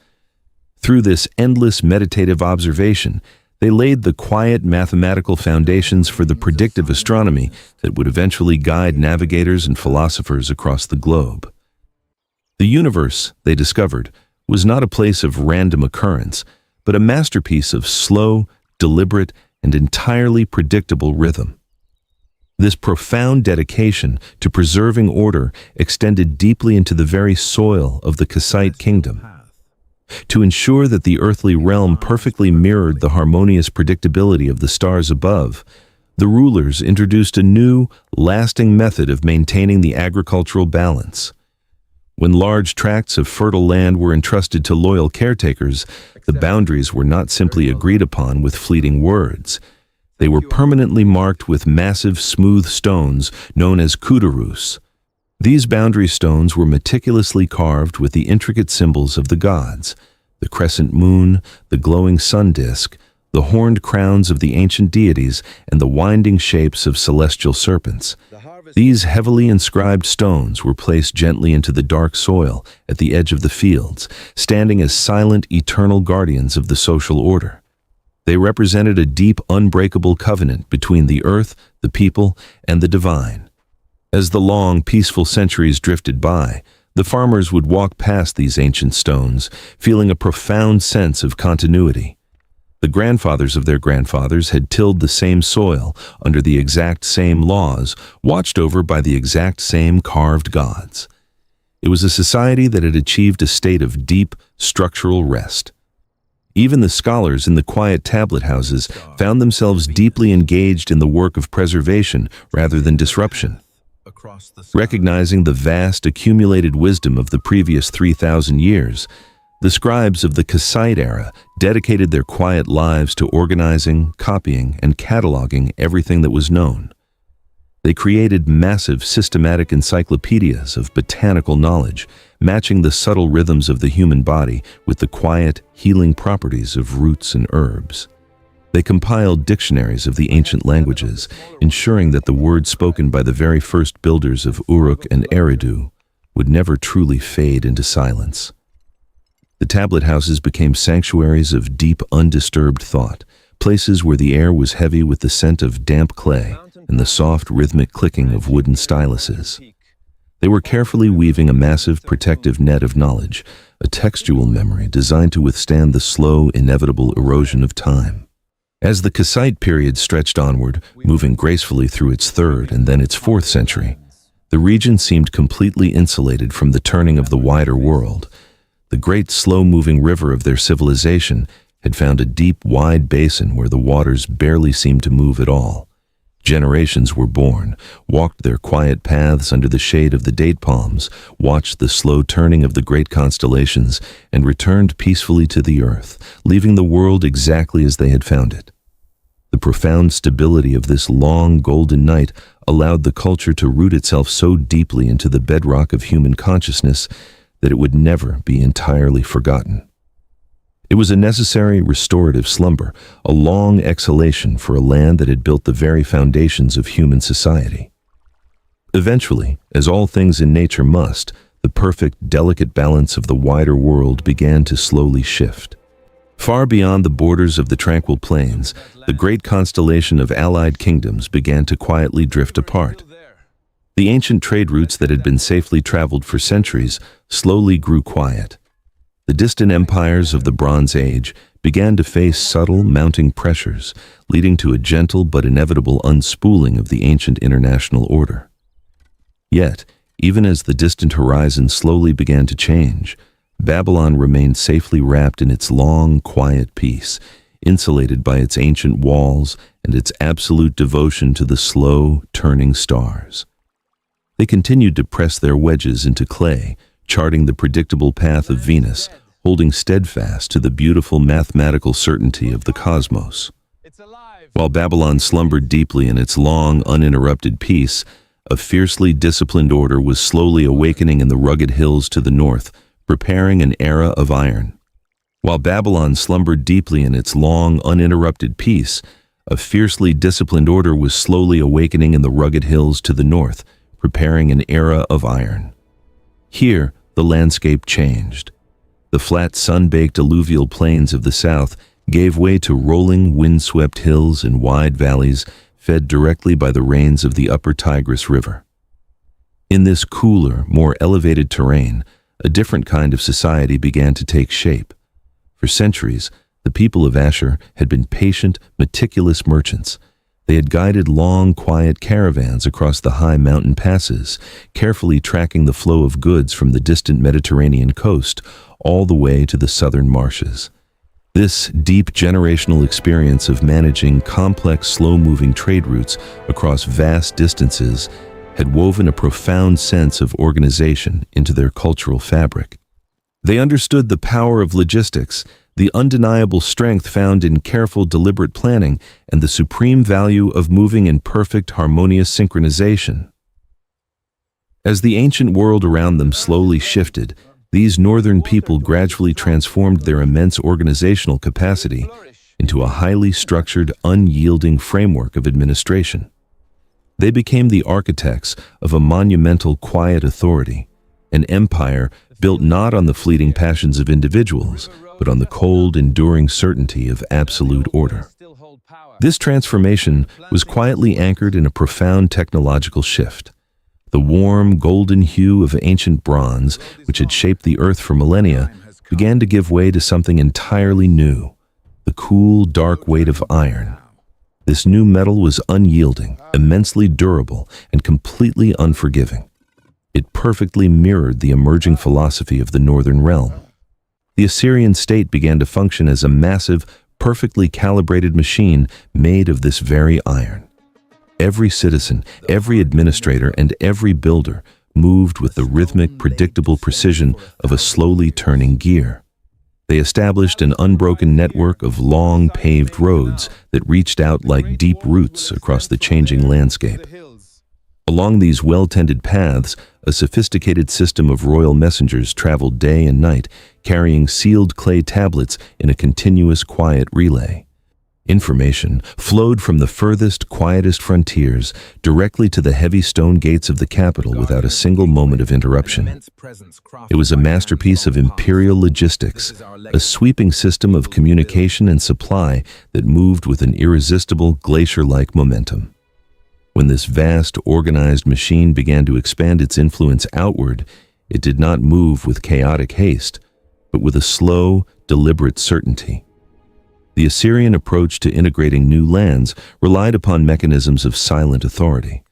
Through this endless meditative observation, they laid the quiet mathematical foundations for the predictive astronomy that would eventually guide navigators and philosophers across the globe. The universe, they discovered, was not a place of random occurrence, but a masterpiece of slow, deliberate, and entirely predictable rhythm. This profound dedication to preserving order extended deeply into the very soil of the Kassite kingdom. To ensure that the earthly realm perfectly mirrored the harmonious predictability of the stars above, the rulers introduced a new, lasting method of maintaining the agricultural balance. When large tracts of fertile land were entrusted to loyal caretakers, the boundaries were not simply agreed upon with fleeting words. They were permanently marked with massive, smooth stones known as kudarus. These boundary stones were meticulously carved with the intricate symbols of the gods, the crescent moon, the glowing sun disk, the horned crowns of the ancient deities, and the winding shapes of celestial serpents. These heavily inscribed stones were placed gently into the dark soil at the edge of the fields, standing as silent, eternal guardians of the social order. They represented a deep, unbreakable covenant between the earth, the people, and the divine. As the long, peaceful centuries drifted by, The farmers would walk past these ancient stones, feeling a profound sense of continuity. The grandfathers of their grandfathers had tilled the same soil, under the exact same laws, watched over by the exact same carved gods. It was a society that had achieved a state of deep, structural rest. Even the scholars in the quiet tablet houses found themselves deeply engaged in the work of preservation rather than disruption. Recognizing the vast accumulated wisdom of the previous 3,000 years, the scribes of the Kassite era dedicated their quiet lives to organizing, copying, and cataloging everything that was known. They created massive systematic encyclopedias of botanical knowledge, matching the subtle rhythms of the human body with the quiet, healing properties of roots and herbs. They compiled dictionaries of the ancient languages, ensuring that the words spoken by the very first builders of Uruk and Eridu would never truly fade into silence. The tablet houses became sanctuaries of deep, undisturbed thought, places where the air was heavy with the scent of damp clay and the soft, rhythmic clicking of wooden styluses. They were carefully weaving a massive protective net of knowledge, a textual memory designed to withstand the slow, inevitable erosion of time. As the Kassite period stretched onward, moving gracefully through its 3rd and then its 4th century, the region seemed completely insulated from the turning of the wider world. The great slow-moving river of their civilization had found a deep, wide basin where the waters barely seemed to move at all. Generations were born, walked their quiet paths under the shade of the date palms, watched the slow turning of the great constellations, and returned peacefully to the earth, leaving the world exactly as they had found it. The profound stability of this long, golden night allowed the culture to root itself so deeply into the bedrock of human consciousness that it would never be entirely forgotten. It was a necessary restorative slumber, a long exhalation for a land that had built the very foundations of human society. Eventually, as all things in nature must, the perfect, delicate balance of the wider world began to slowly shift. Far beyond the borders of the tranquil plains, the great constellation of allied kingdoms began to quietly drift apart. The ancient trade routes that had been safely traveled for centuries slowly grew quiet. The distant empires of the Bronze Age began to face subtle, mounting pressures, leading to a gentle but inevitable unspooling of the ancient international order. Yet, even as the distant horizon slowly began to change, Babylon remained safely wrapped in its long, quiet peace, insulated by its ancient walls and its absolute devotion to the slow, turning stars. They continued to press their wedges into clay, charting the predictable path of Venus, holding steadfast to the beautiful mathematical certainty of the cosmos. While Babylon slumbered deeply in its long, uninterrupted peace, a fiercely disciplined order was slowly awakening in the rugged hills to the north, preparing an era of iron. While Babylon slumbered deeply in its long, uninterrupted peace, a fiercely disciplined order was slowly awakening in the rugged hills to the north, preparing an era of iron. Here, the landscape changed. The flat, sun-baked alluvial plains of the south gave way to rolling, wind-swept hills and wide valleys fed directly by the rains of the upper Tigris River. In this cooler, more elevated terrain, a different kind of society began to take shape. For centuries, the people of Ashur had been patient, meticulous merchants. They had guided long, quiet caravans across the high mountain passes, carefully tracking the flow of goods from the distant Mediterranean coast all the way to the southern marshes. This deep generational experience of managing complex, slow-moving trade routes across vast distances had woven a profound sense of organization into their cultural fabric. They understood the power of logistics, the undeniable strength found in careful, deliberate planning, and the supreme value of moving in perfect, harmonious synchronization. As the ancient world around them slowly shifted, these northern people gradually transformed their immense organizational capacity into a highly structured, unyielding framework of administration. They became the architects of a monumental, quiet authority, an empire built not on the fleeting passions of individuals, but on the cold, enduring certainty of absolute order. This transformation was quietly anchored in a profound technological shift. The warm, golden hue of ancient bronze, which had shaped the earth for millennia, began to give way to something entirely new, the cool, dark weight of iron. This new metal was unyielding, immensely durable, and completely unforgiving. It perfectly mirrored the emerging philosophy of the northern realm. The Assyrian state began to function as a massive, perfectly calibrated machine made of this very iron. Every citizen, every administrator, and every builder moved with the rhythmic, predictable precision of a slowly turning gear. They established an unbroken network of long, paved roads that reached out like deep roots across the changing landscape. Along these well-tended paths, a sophisticated system of royal messengers traveled day and night, carrying sealed clay tablets in a continuous, quiet relay. Information flowed from the furthest, quietest frontiers directly to the heavy stone gates of the capital without a single moment of interruption. It was a masterpiece of imperial logistics, a sweeping system of communication and supply that moved with an irresistible, glacier-like momentum. When this vast, organized machine began to expand its influence outward, it did not move with chaotic haste, but with a slow, deliberate certainty. The Assyrian approach to integrating new lands relied upon mechanisms of silent authority.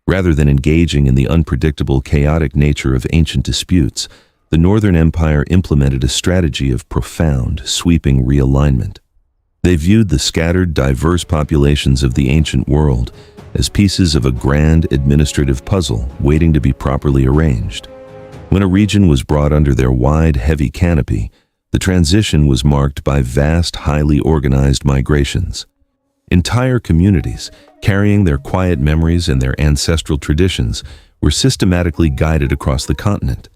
Rather than engaging in the unpredictable, chaotic nature of ancient disputes, the Northern Empire implemented a strategy of profound, sweeping realignment. They viewed the scattered, diverse populations of the ancient world as pieces of a grand administrative puzzle waiting to be properly arranged. When a region was brought under their wide, heavy canopy, the transition was marked by vast, highly organized migrations. Entire communities, carrying their quiet memories and their ancestral traditions, were systematically guided across the continent.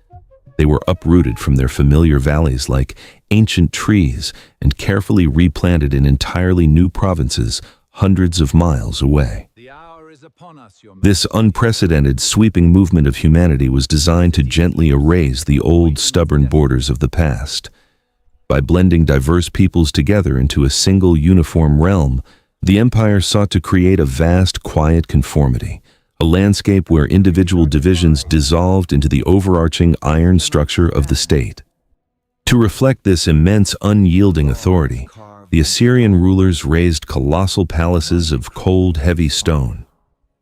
They were uprooted from their familiar valleys like ancient trees and carefully replanted in entirely new provinces hundreds of miles away. This unprecedented, sweeping movement of humanity was designed to gently erase the old, stubborn borders of the past. By blending diverse peoples together into a single uniform realm, the empire sought to create a vast, quiet conformity, a landscape where individual divisions dissolved into the overarching iron structure of the state. To reflect this immense, unyielding authority, the Assyrian rulers raised colossal palaces of cold, heavy stone.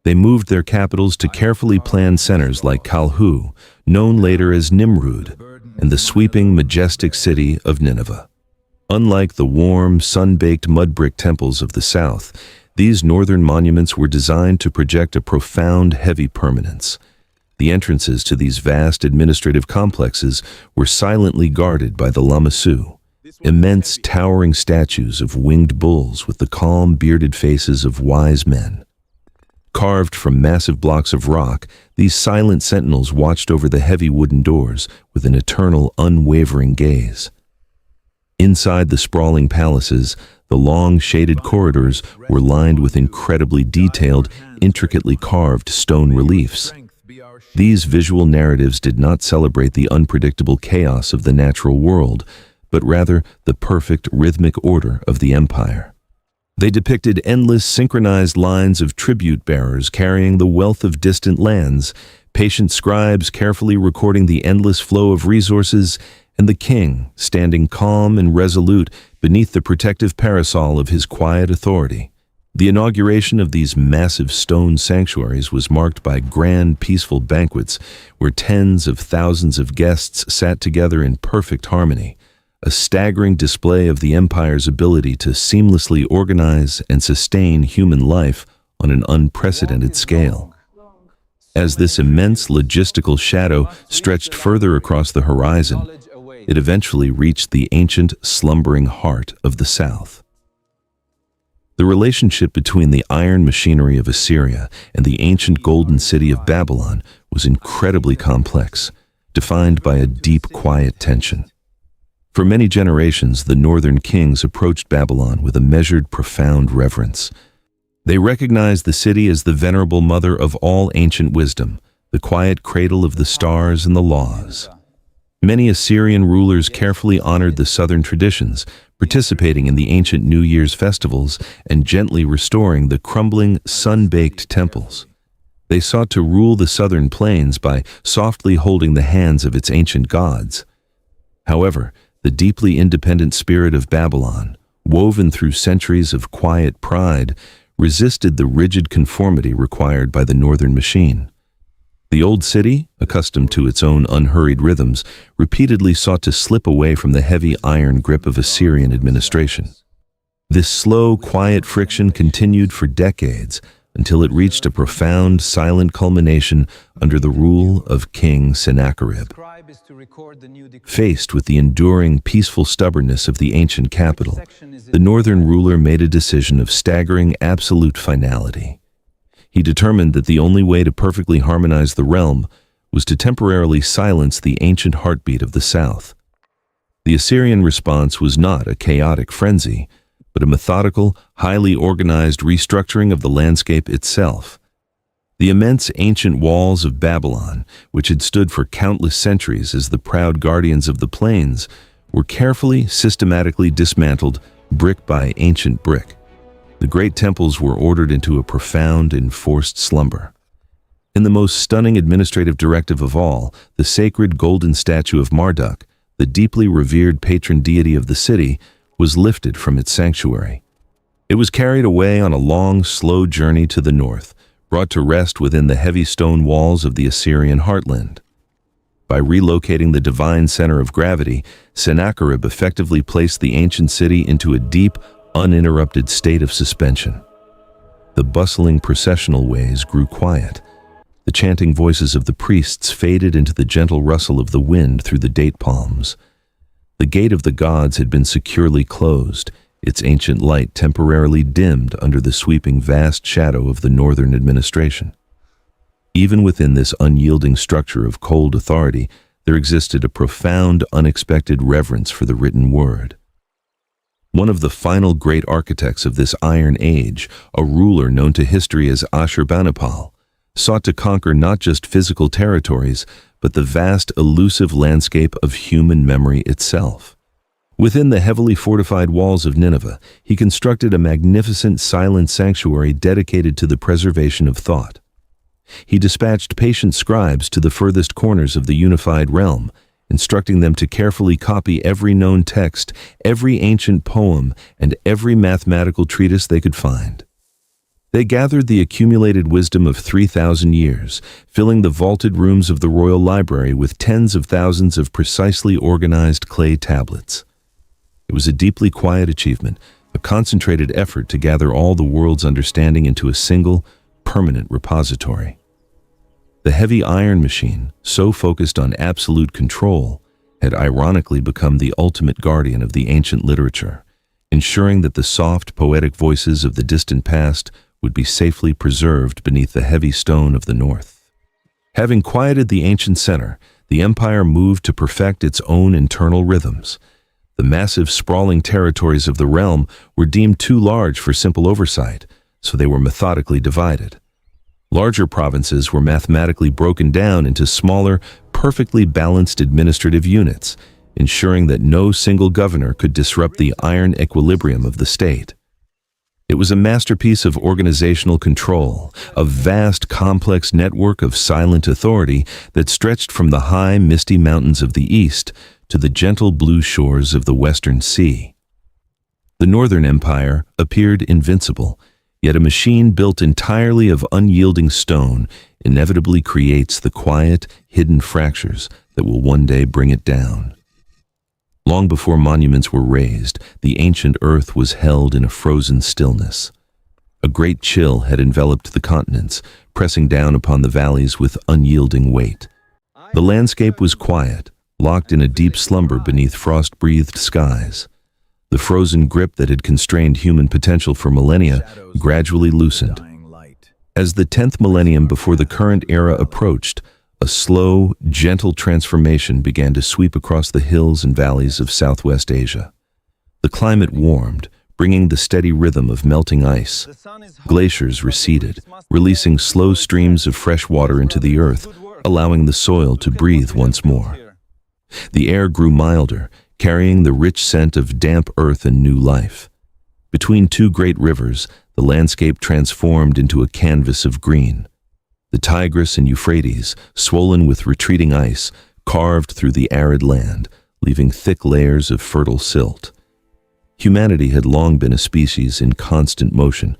They moved their capitals to carefully planned centers like Kalhu, known later as Nimrud, and the sweeping, majestic city of Nineveh. Unlike the warm, sun-baked mud brick temples of the south, these northern monuments were designed to project a profound, heavy permanence. The entrances to these vast administrative complexes were silently guarded by the lamassu, immense, towering statues of winged bulls with the calm, bearded faces of wise men. Carved from massive blocks of rock, these silent sentinels watched over the heavy wooden doors with an eternal, unwavering gaze. Inside the sprawling palaces, the long, shaded corridors were lined with incredibly detailed, intricately carved stone reliefs. These visual narratives did not celebrate the unpredictable chaos of the natural world, but rather the perfect, rhythmic order of the empire. They depicted endless, synchronized lines of tribute bearers carrying the wealth of distant lands, patient scribes carefully recording the endless flow of resources, and the king standing calm and resolute beneath the protective parasol of his quiet authority. The inauguration of these massive stone sanctuaries was marked by grand, peaceful banquets where tens of thousands of guests sat together in perfect harmony, a staggering display of the empire's ability to seamlessly organize and sustain human life on an unprecedented scale. As this immense logistical shadow stretched further across the horizon, it eventually reached the ancient, slumbering heart of the south. The relationship between the iron machinery of Assyria and the ancient golden city of Babylon was incredibly complex, defined by a deep, quiet tension. For many generations, the northern kings approached Babylon with a measured, profound reverence. They recognized the city as the venerable mother of all ancient wisdom, the quiet cradle of the stars and the laws. Many Assyrian rulers carefully honored the southern traditions, participating in the ancient New Year's festivals and gently restoring the crumbling, sun-baked temples. They sought to rule the southern plains by softly holding the hands of its ancient gods. However, the deeply independent spirit of Babylon, woven through centuries of quiet pride, resisted the rigid conformity required by the northern machine. The old city, accustomed to its own unhurried rhythms, repeatedly sought to slip away from the heavy iron grip of Assyrian administration. This slow, quiet friction continued for decades until it reached a profound, silent culmination under the rule of King Sennacherib. Faced with the enduring, peaceful stubbornness of the ancient capital, the northern ruler made a decision of staggering absolute finality. He determined that the only way to perfectly harmonize the realm was to temporarily silence the ancient heartbeat of the south. The Assyrian response was not a chaotic frenzy, but a methodical, highly organized restructuring of the landscape itself. The immense ancient walls of Babylon, which had stood for countless centuries as the proud guardians of the plains, were carefully, systematically dismantled, brick by ancient brick. The great temples were ordered into a profound, enforced slumber. In the most stunning administrative directive of all, the sacred golden statue of Marduk, the deeply revered patron deity of the city, was lifted from its sanctuary. It was carried away on a long, slow journey to the north, brought to rest within the heavy stone walls of the Assyrian heartland. By relocating the divine center of gravity, Sennacherib effectively placed the ancient city into a deep, uninterrupted state of suspension. The bustling processional ways grew quiet. The chanting voices of the priests faded into the gentle rustle of the wind through the date palms. The gate of the gods had been securely closed, its ancient light temporarily dimmed under the sweeping vast shadow of the northern administration. Even within this unyielding structure of cold authority, there existed a profound, unexpected reverence for the written word. One of the final great architects of this iron age, a ruler known to history as Ashurbanipal, sought to conquer not just physical territories, but the vast, elusive landscape of human memory itself. Within the heavily fortified walls of Nineveh, he constructed a magnificent silent sanctuary dedicated to the preservation of thought. He dispatched patient scribes to the furthest corners of the unified realm, instructing them to carefully copy every known text, every ancient poem, and every mathematical treatise they could find. They gathered the accumulated wisdom of 3,000 years, filling the vaulted rooms of the royal library with tens of thousands of precisely organized clay tablets. It was a deeply quiet achievement, a concentrated effort to gather all the world's understanding into a single, permanent repository. The heavy iron machine, so focused on absolute control, had ironically become the ultimate guardian of the ancient literature, ensuring that the soft, poetic voices of the distant past would be safely preserved beneath the heavy stone of the north. Having quieted the ancient center, the empire moved to perfect its own internal rhythms. The massive, sprawling territories of the realm were deemed too large for simple oversight, so they were methodically divided. Larger provinces were mathematically broken down into smaller, perfectly balanced administrative units, ensuring that no single governor could disrupt the iron equilibrium of the state. It was a masterpiece of organizational control, a vast, complex network of silent authority that stretched from the high, misty mountains of the east to the gentle blue shores of the western sea. The Northern Empire appeared invincible, yet a machine built entirely of unyielding stone inevitably creates the quiet, hidden fractures that will one day bring it down. Long before monuments were raised, the ancient earth was held in a frozen stillness. A great chill had enveloped the continents, pressing down upon the valleys with unyielding weight. The landscape was quiet, locked in a deep slumber beneath frost-breathed skies. The frozen grip that had constrained human potential for millennia gradually loosened. As the 10th millennium before the current era approached, a slow, gentle transformation began to sweep across the hills and valleys of Southwest Asia. The climate warmed, bringing the steady rhythm of melting ice. Glaciers receded, releasing slow streams of fresh water into the earth, allowing the soil to breathe once more. The air grew milder, carrying the rich scent of damp earth and new life. Between two great rivers, the landscape transformed into a canvas of green. The The Tigris and Euphrates, swollen with retreating ice, carved through the arid land, leaving thick layers of fertile silt. Humanity had long been a species in constant motion.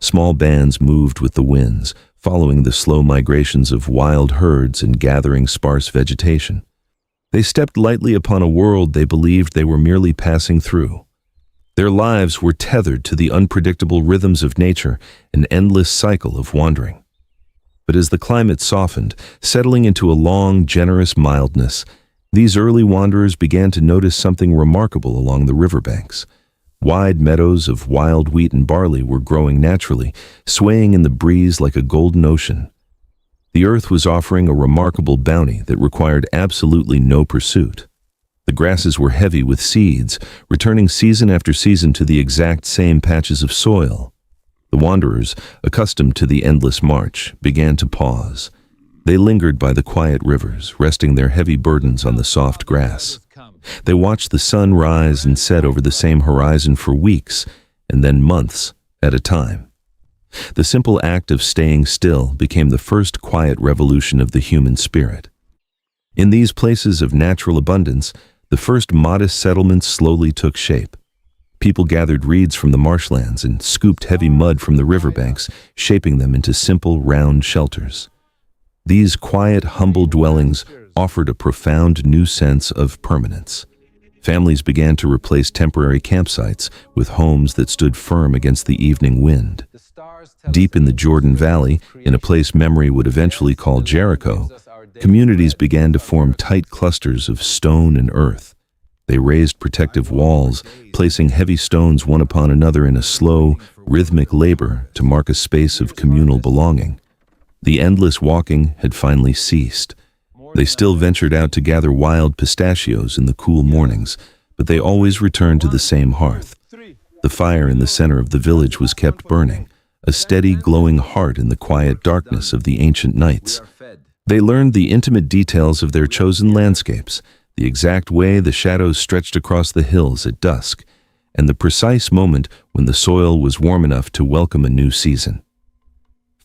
Small bands moved with the winds, following the slow migrations of wild herds and gathering sparse vegetation. They stepped lightly upon a world they believed they were merely passing through. Their lives were tethered to the unpredictable rhythms of nature, an endless cycle of wandering. But as the climate softened, settling into a long, generous mildness, these early wanderers began to notice something remarkable along the riverbanks. Wide meadows of wild wheat and barley were growing naturally, swaying in the breeze like a golden ocean. The earth was offering a remarkable bounty that required absolutely no pursuit. The grasses were heavy with seeds, returning season after season to the exact same patches of soil. The wanderers, accustomed to the endless march, began to pause. They lingered by the quiet rivers, resting their heavy burdens on the soft grass. They watched the sun rise and set over the same horizon for weeks, and then months at a time. The simple act of staying still became the first quiet revolution of the human spirit. In these places of natural abundance, the first modest settlements slowly took shape. People gathered reeds from the marshlands and scooped heavy mud from the riverbanks, shaping them into simple, round shelters. These quiet, humble dwellings offered a profound new sense of permanence. Families began to replace temporary campsites with homes that stood firm against the evening wind. Deep in the Jordan Valley, in a place memory would eventually call Jericho, communities began to form tight clusters of stone and earth. They raised protective walls, placing heavy stones one upon another in a slow, rhythmic labor to mark a space of communal belonging. The endless walking had finally ceased. They still ventured out to gather wild pistachios in the cool mornings, but they always returned to the same hearth. The fire in the center of the village was kept burning, a steady, glowing heart in the quiet darkness of the ancient nights. They learned the intimate details of their chosen landscapes, the exact way the shadows stretched across the hills at dusk, and the precise moment when the soil was warm enough to welcome a new season.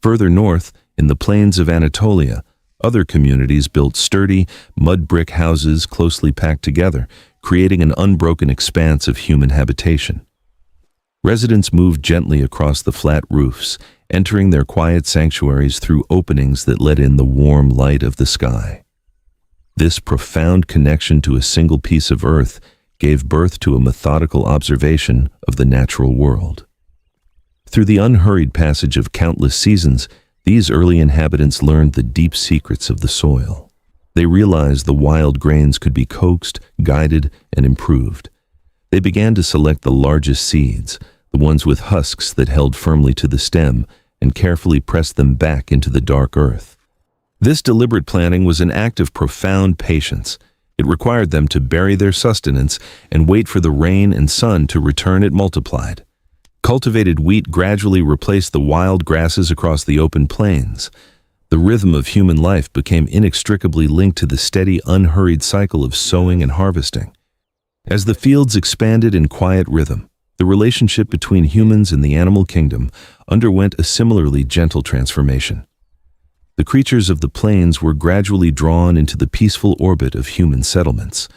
Further north, in the plains of Anatolia, other communities built sturdy, mud-brick houses closely packed together, creating an unbroken expanse of human habitation. Residents moved gently across the flat roofs, entering their quiet sanctuaries through openings that let in the warm light of the sky. This profound connection to a single piece of earth gave birth to a methodical observation of the natural world. Through the unhurried passage of countless seasons, these early inhabitants learned the deep secrets of the soil. They realized the wild grains could be coaxed, guided, and improved. They began to select the largest seeds, the ones with husks that held firmly to the stem, and carefully pressed them back into the dark earth. This deliberate planting was an act of profound patience. It required them to bury their sustenance and wait for the rain and sun to return it multiplied. Cultivated wheat gradually replaced the wild grasses across the open plains. The rhythm of human life became inextricably linked to the steady, unhurried cycle of sowing and harvesting. As the fields expanded in quiet rhythm, the relationship between humans and the animal kingdom underwent a similarly gentle transformation. The creatures of the plains were gradually drawn into the peaceful orbit of human settlements.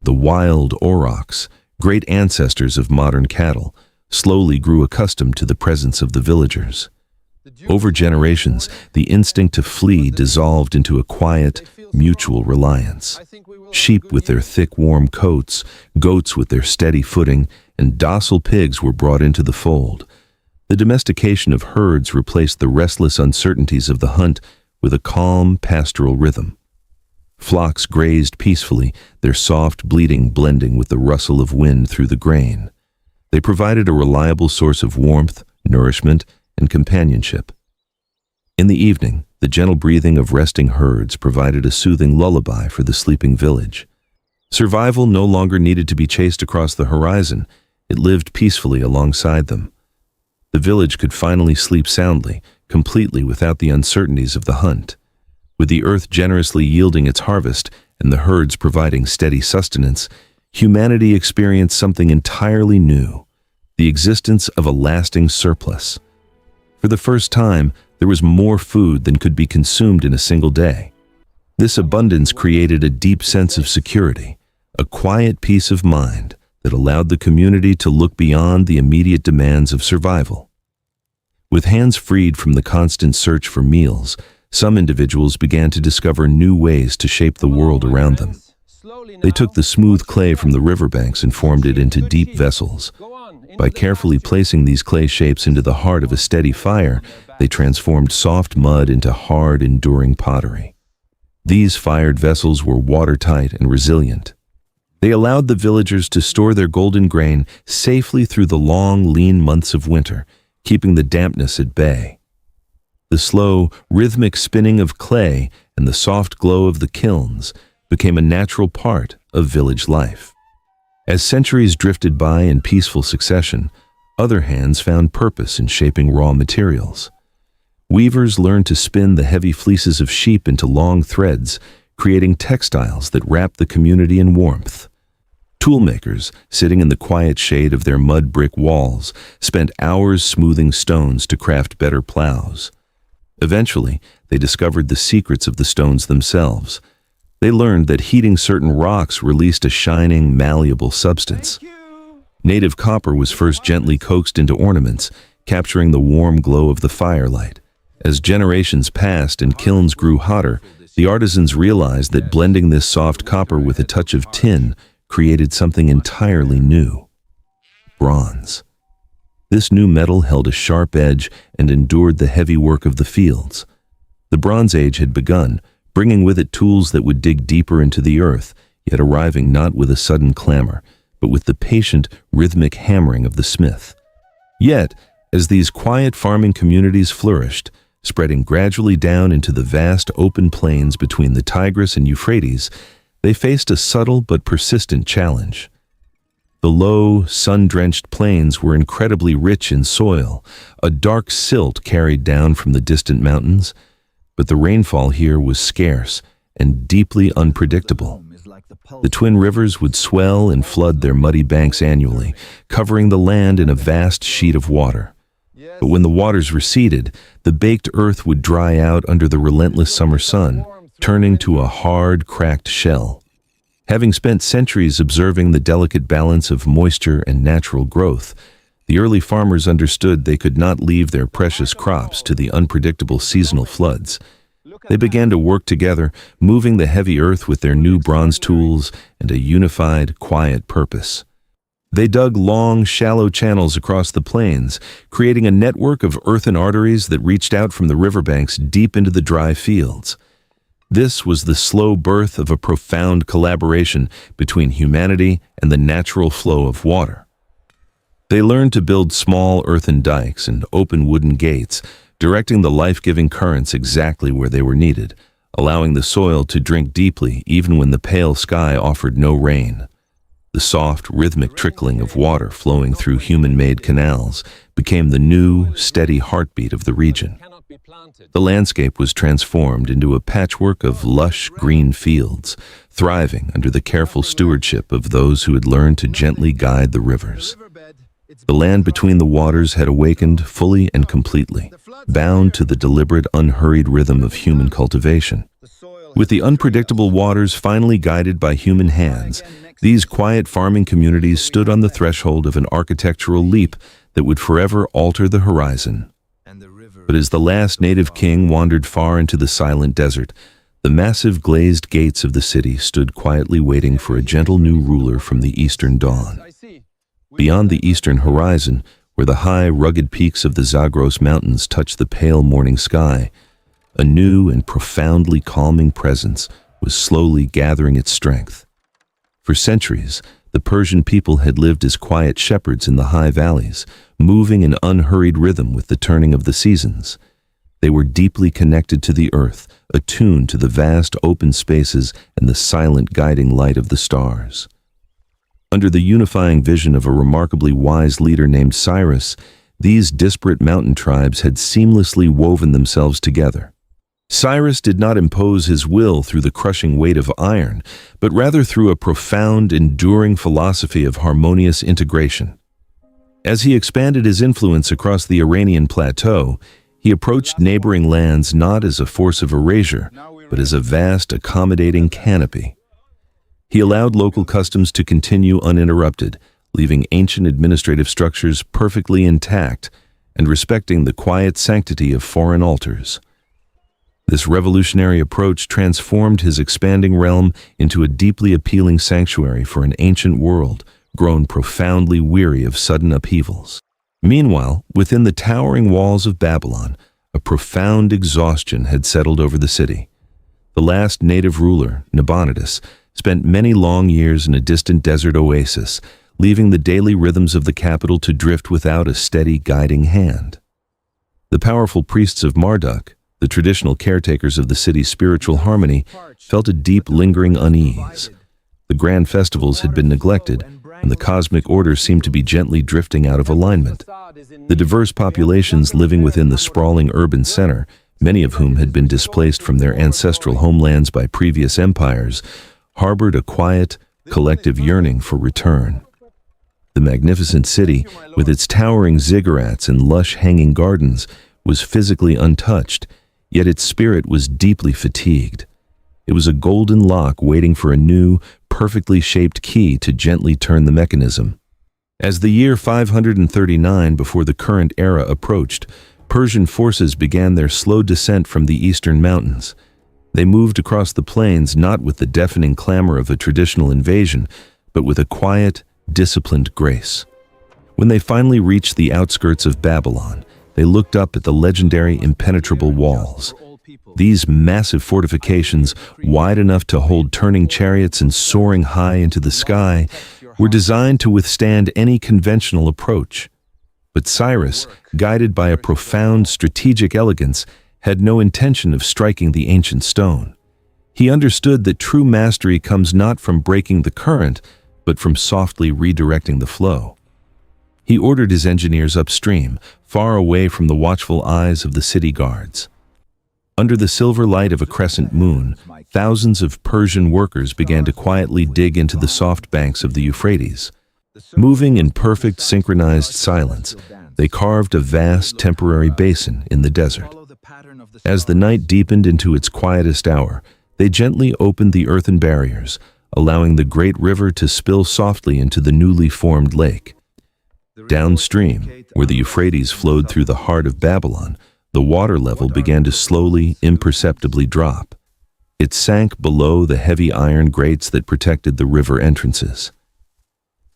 The wild aurochs, great ancestors of modern cattle, slowly grew accustomed to the presence of the villagers. Over generations, the instinct to flee dissolved into a quiet, mutual reliance. Sheep with their thick, warm coats, goats with their steady footing, and docile pigs were brought into the fold. The domestication of herds replaced the restless uncertainties of the hunt with a calm, pastoral rhythm. Flocks grazed peacefully, their soft bleating blending with the rustle of wind through the grain. They provided a reliable source of warmth, nourishment, and companionship. In the evening, the gentle breathing of resting herds provided a soothing lullaby for the sleeping village. Survival no longer needed to be chased across the horizon. It lived peacefully alongside them. The village could finally sleep soundly, completely without the uncertainties of the hunt. With the earth generously yielding its harvest and the herds providing steady sustenance, humanity experienced something entirely new, the existence of a lasting surplus. For the first time, there was more food than could be consumed in a single day. This abundance created a deep sense of security, a quiet peace of mind that allowed the community to look beyond the immediate demands of survival. With hands freed from the constant search for meals, some individuals began to discover new ways to shape the world around them. They took the smooth clay from the riverbanks and formed it into deep vessels. By carefully placing these clay shapes into the heart of a steady fire, they transformed soft mud into hard, enduring pottery. These fired vessels were watertight and resilient. They allowed the villagers to store their golden grain safely through the long, lean months of winter, keeping the dampness at bay. The slow, rhythmic spinning of clay and the soft glow of the kilns became a natural part of village life. As centuries drifted by in peaceful succession, other hands found purpose in shaping raw materials. Weavers learned to spin the heavy fleeces of sheep into long threads, creating textiles that wrapped the community in warmth. Toolmakers, sitting in the quiet shade of their mud brick walls, spent hours smoothing stones to craft better plows. Eventually, they discovered the secrets of the stones themselves. They learned that heating certain rocks released a shining, malleable substance. Native copper was first gently coaxed into ornaments, capturing the warm glow of the firelight. As generations passed and kilns grew hotter, the artisans realized that blending this soft copper with a touch of tin created something entirely new: bronze. This new metal held a sharp edge and endured the heavy work of the fields. The Bronze Age had begun, bringing with it tools that would dig deeper into the earth, yet arriving not with a sudden clamor, but with the patient, rhythmic hammering of the smith. Yet, as these quiet farming communities flourished, spreading gradually down into the vast open plains between the Tigris and Euphrates, they faced a subtle but persistent challenge. The low, sun-drenched plains were incredibly rich in soil, a dark silt carried down from the distant mountains, but the rainfall here was scarce and deeply unpredictable. The twin rivers would swell and flood their muddy banks annually, covering the land in a vast sheet of water. But when the waters receded, the baked earth would dry out under the relentless summer sun, turning to a hard, cracked shell. Having spent centuries observing the delicate balance of moisture and natural growth, the early farmers understood they could not leave their precious crops to the unpredictable seasonal floods. They began to work together, moving the heavy earth with their new bronze tools and a unified, quiet purpose. They dug long, shallow channels across the plains, creating a network of earthen arteries that reached out from the riverbanks deep into the dry fields. This was the slow birth of a profound collaboration between humanity and the natural flow of water. They learned to build small earthen dikes and open wooden gates, directing the life-giving currents exactly where they were needed, allowing the soil to drink deeply even when the pale sky offered no rain. The soft, rhythmic trickling of water flowing through human-made canals became the new, steady heartbeat of the region. The landscape was transformed into a patchwork of lush, green fields, thriving under the careful stewardship of those who had learned to gently guide the rivers. The land between the waters had awakened fully and completely, bound to the deliberate, unhurried rhythm of human cultivation. With the unpredictable waters finally guided by human hands, these quiet farming communities stood on the threshold of an architectural leap that would forever alter the horizon. But as the last native king wandered far into the silent desert, the massive glazed gates of the city stood quietly waiting for a gentle new ruler from the eastern dawn. Beyond the eastern horizon, where the high, rugged peaks of the Zagros Mountains touched the pale morning sky, a new and profoundly calming presence was slowly gathering its strength. For centuries, the Persian people had lived as quiet shepherds in the high valleys, moving in unhurried rhythm with the turning of the seasons. They were deeply connected to the earth, attuned to the vast open spaces and the silent guiding light of the stars. Under the unifying vision of a remarkably wise leader named Cyrus, these disparate mountain tribes had seamlessly woven themselves together. Cyrus did not impose his will through the crushing weight of iron, but rather through a profound, enduring philosophy of harmonious integration. As he expanded his influence across the Iranian plateau, he approached neighboring lands not as a force of erasure, but as a vast, accommodating canopy. He allowed local customs to continue uninterrupted, leaving ancient administrative structures perfectly intact and respecting the quiet sanctity of foreign altars. This revolutionary approach transformed his expanding realm into a deeply appealing sanctuary for an ancient world grown profoundly weary of sudden upheavals. Meanwhile, within the towering walls of Babylon, a profound exhaustion had settled over the city. The last native ruler, Nabonidus, spent many long years in a distant desert oasis, leaving the daily rhythms of the capital to drift without a steady guiding hand. The powerful priests of Marduk, the traditional caretakers of the city's spiritual harmony, felt a deep, lingering unease. The grand festivals had been neglected, and the cosmic order seemed to be gently drifting out of alignment. The diverse populations living within the sprawling urban center, many of whom had been displaced from their ancestral homelands by previous empires, harbored a quiet, collective yearning for return. The magnificent city, with its towering ziggurats and lush hanging gardens, was physically untouched, yet its spirit was deeply fatigued. It was a golden lock waiting for a new, perfectly shaped key to gently turn the mechanism. As the year 539 before the current era approached, Persian forces began their slow descent from the eastern mountains. They moved across the plains not with the deafening clamor of a traditional invasion, but with a quiet, disciplined grace. When they finally reached the outskirts of Babylon, they looked up at the legendary impenetrable walls. These massive fortifications, wide enough to hold turning chariots and soaring high into the sky, were designed to withstand any conventional approach. But Cyrus, guided by a profound strategic elegance, had no intention of striking the ancient stone. He understood that true mastery comes not from breaking the current, but from softly redirecting the flow. He ordered his engineers upstream, far away from the watchful eyes of the city guards. Under the silver light of a crescent moon, thousands of Persian workers began to quietly dig into the soft banks of the Euphrates. Moving in perfect synchronized silence, they carved a vast temporary basin in the desert. As the night deepened into its quietest hour, they gently opened the earthen barriers, allowing the great river to spill softly into the newly formed lake. Downstream, where the Euphrates flowed through the heart of Babylon, the water level began to slowly, imperceptibly drop. It sank below the heavy iron grates that protected the river entrances.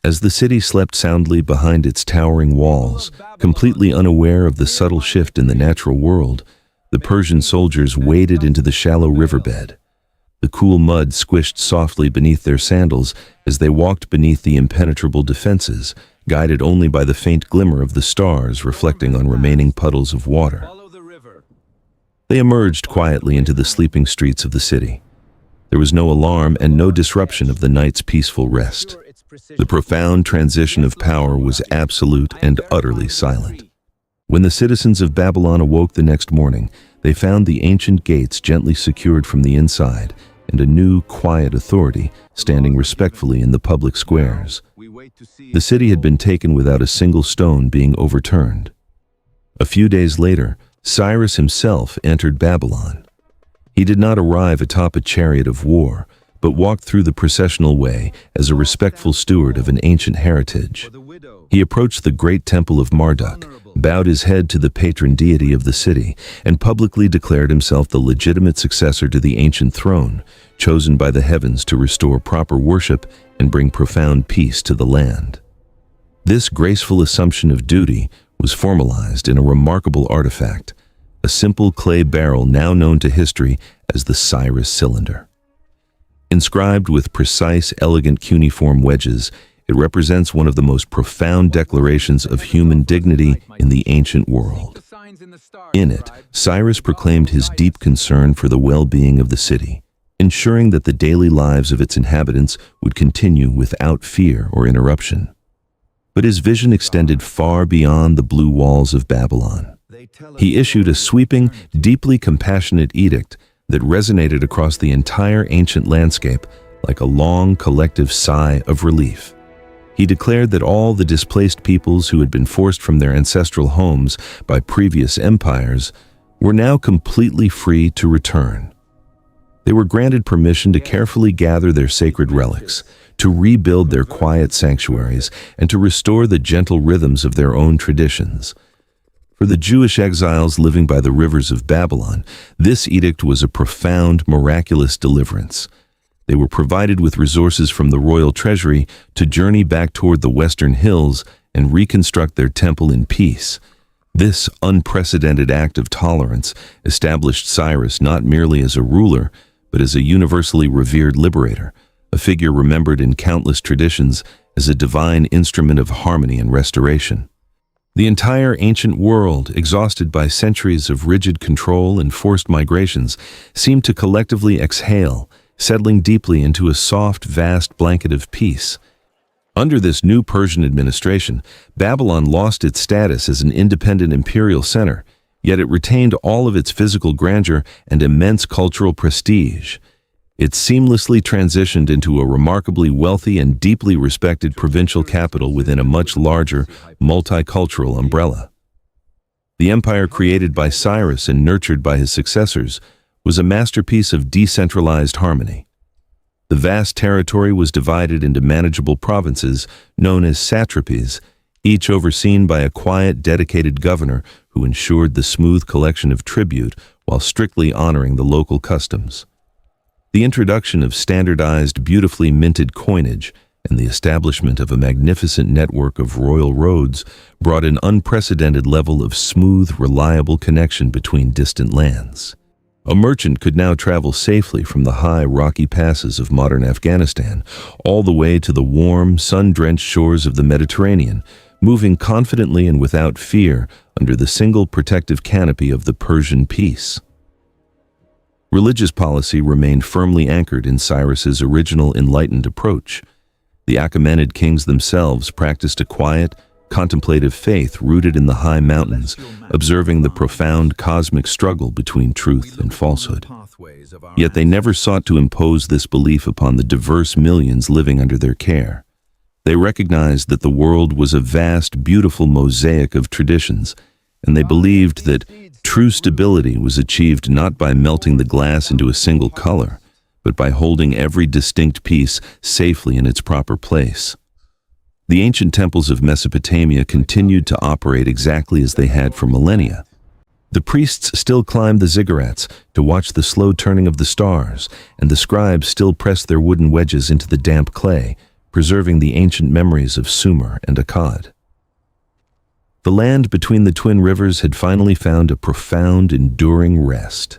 As the city slept soundly behind its towering walls, completely unaware of the subtle shift in the natural world, the Persian soldiers waded into the shallow riverbed. The cool mud squished softly beneath their sandals as they walked beneath the impenetrable defenses, guided only by the faint glimmer of the stars reflecting on remaining puddles of water. They emerged quietly into the sleeping streets of the city. There was no alarm and no disruption of the night's peaceful rest. The profound transition of power was absolute and utterly silent. When the citizens of Babylon awoke the next morning, they found the ancient gates gently secured from the inside and a new, quiet authority standing respectfully in the public squares. The city had been taken without a single stone being overturned. A few days later, Cyrus himself entered Babylon. He did not arrive atop a chariot of war, but walked through the processional way as a respectful steward of an ancient heritage. He approached the great temple of Marduk, bowed his head to the patron deity of the city, and publicly declared himself the legitimate successor to the ancient throne, chosen by the heavens to restore proper worship and bring profound peace to the land. This graceful assumption of duty was formalized in a remarkable artifact, a simple clay barrel now known to history as the Cyrus cylinder. Inscribed with precise, elegant cuneiform wedges, it represents one of the most profound declarations of human dignity in the ancient world. In it, Cyrus proclaimed his deep concern for the well-being of the city, ensuring that the daily lives of its inhabitants would continue without fear or interruption. But his vision extended far beyond the blue walls of Babylon. He issued a sweeping, deeply compassionate edict that resonated across the entire ancient landscape like a long collective sigh of relief. He declared that all the displaced peoples who had been forced from their ancestral homes by previous empires were now completely free to return. They were granted permission to carefully gather their sacred relics, to rebuild their quiet sanctuaries, and to restore the gentle rhythms of their own traditions. For the Jewish exiles living by the rivers of Babylon, this edict was a profound, miraculous deliverance. They were provided with resources from the royal treasury to journey back toward the western hills and reconstruct their temple in peace. This unprecedented act of tolerance established Cyrus not merely as a ruler, but as a universally revered liberator, a figure remembered in countless traditions as a divine instrument of harmony and restoration. The entire ancient world, exhausted by centuries of rigid control and forced migrations, seemed to collectively exhale, settling deeply into a soft, vast blanket of peace. Under this new Persian administration, Babylon lost its status as an independent imperial center, yet it retained all of its physical grandeur and immense cultural prestige. It seamlessly transitioned into a remarkably wealthy and deeply respected provincial capital within a much larger, multicultural umbrella. The empire created by Cyrus and nurtured by his successors was a masterpiece of decentralized harmony. The vast territory was divided into manageable provinces known as satrapies, each overseen by a quiet, dedicated governor who ensured the smooth collection of tribute while strictly honoring the local customs. The introduction of standardized, beautifully minted coinage and the establishment of a magnificent network of royal roads brought an unprecedented level of smooth, reliable connection between distant lands. A merchant could now travel safely from the high, rocky passes of modern Afghanistan all the way to the warm, sun-drenched shores of the Mediterranean, moving confidently and without fear under the single protective canopy of the Persian peace. Religious policy remained firmly anchored in Cyrus's original enlightened approach. The Achaemenid kings themselves practiced a quiet, contemplative faith rooted in the high mountains, observing the profound cosmic struggle between truth and falsehood. Yet they never sought to impose this belief upon the diverse millions living under their care. They recognized that the world was a vast, beautiful mosaic of traditions, and they believed that true stability was achieved not by melting the glass into a single color, but by holding every distinct piece safely in its proper place. The ancient temples of Mesopotamia continued to operate exactly as they had for millennia. The priests still climbed the ziggurats to watch the slow turning of the stars, and the scribes still pressed their wooden wedges into the damp clay, preserving the ancient memories of Sumer and Akkad. The land between the twin rivers had finally found a profound, enduring rest.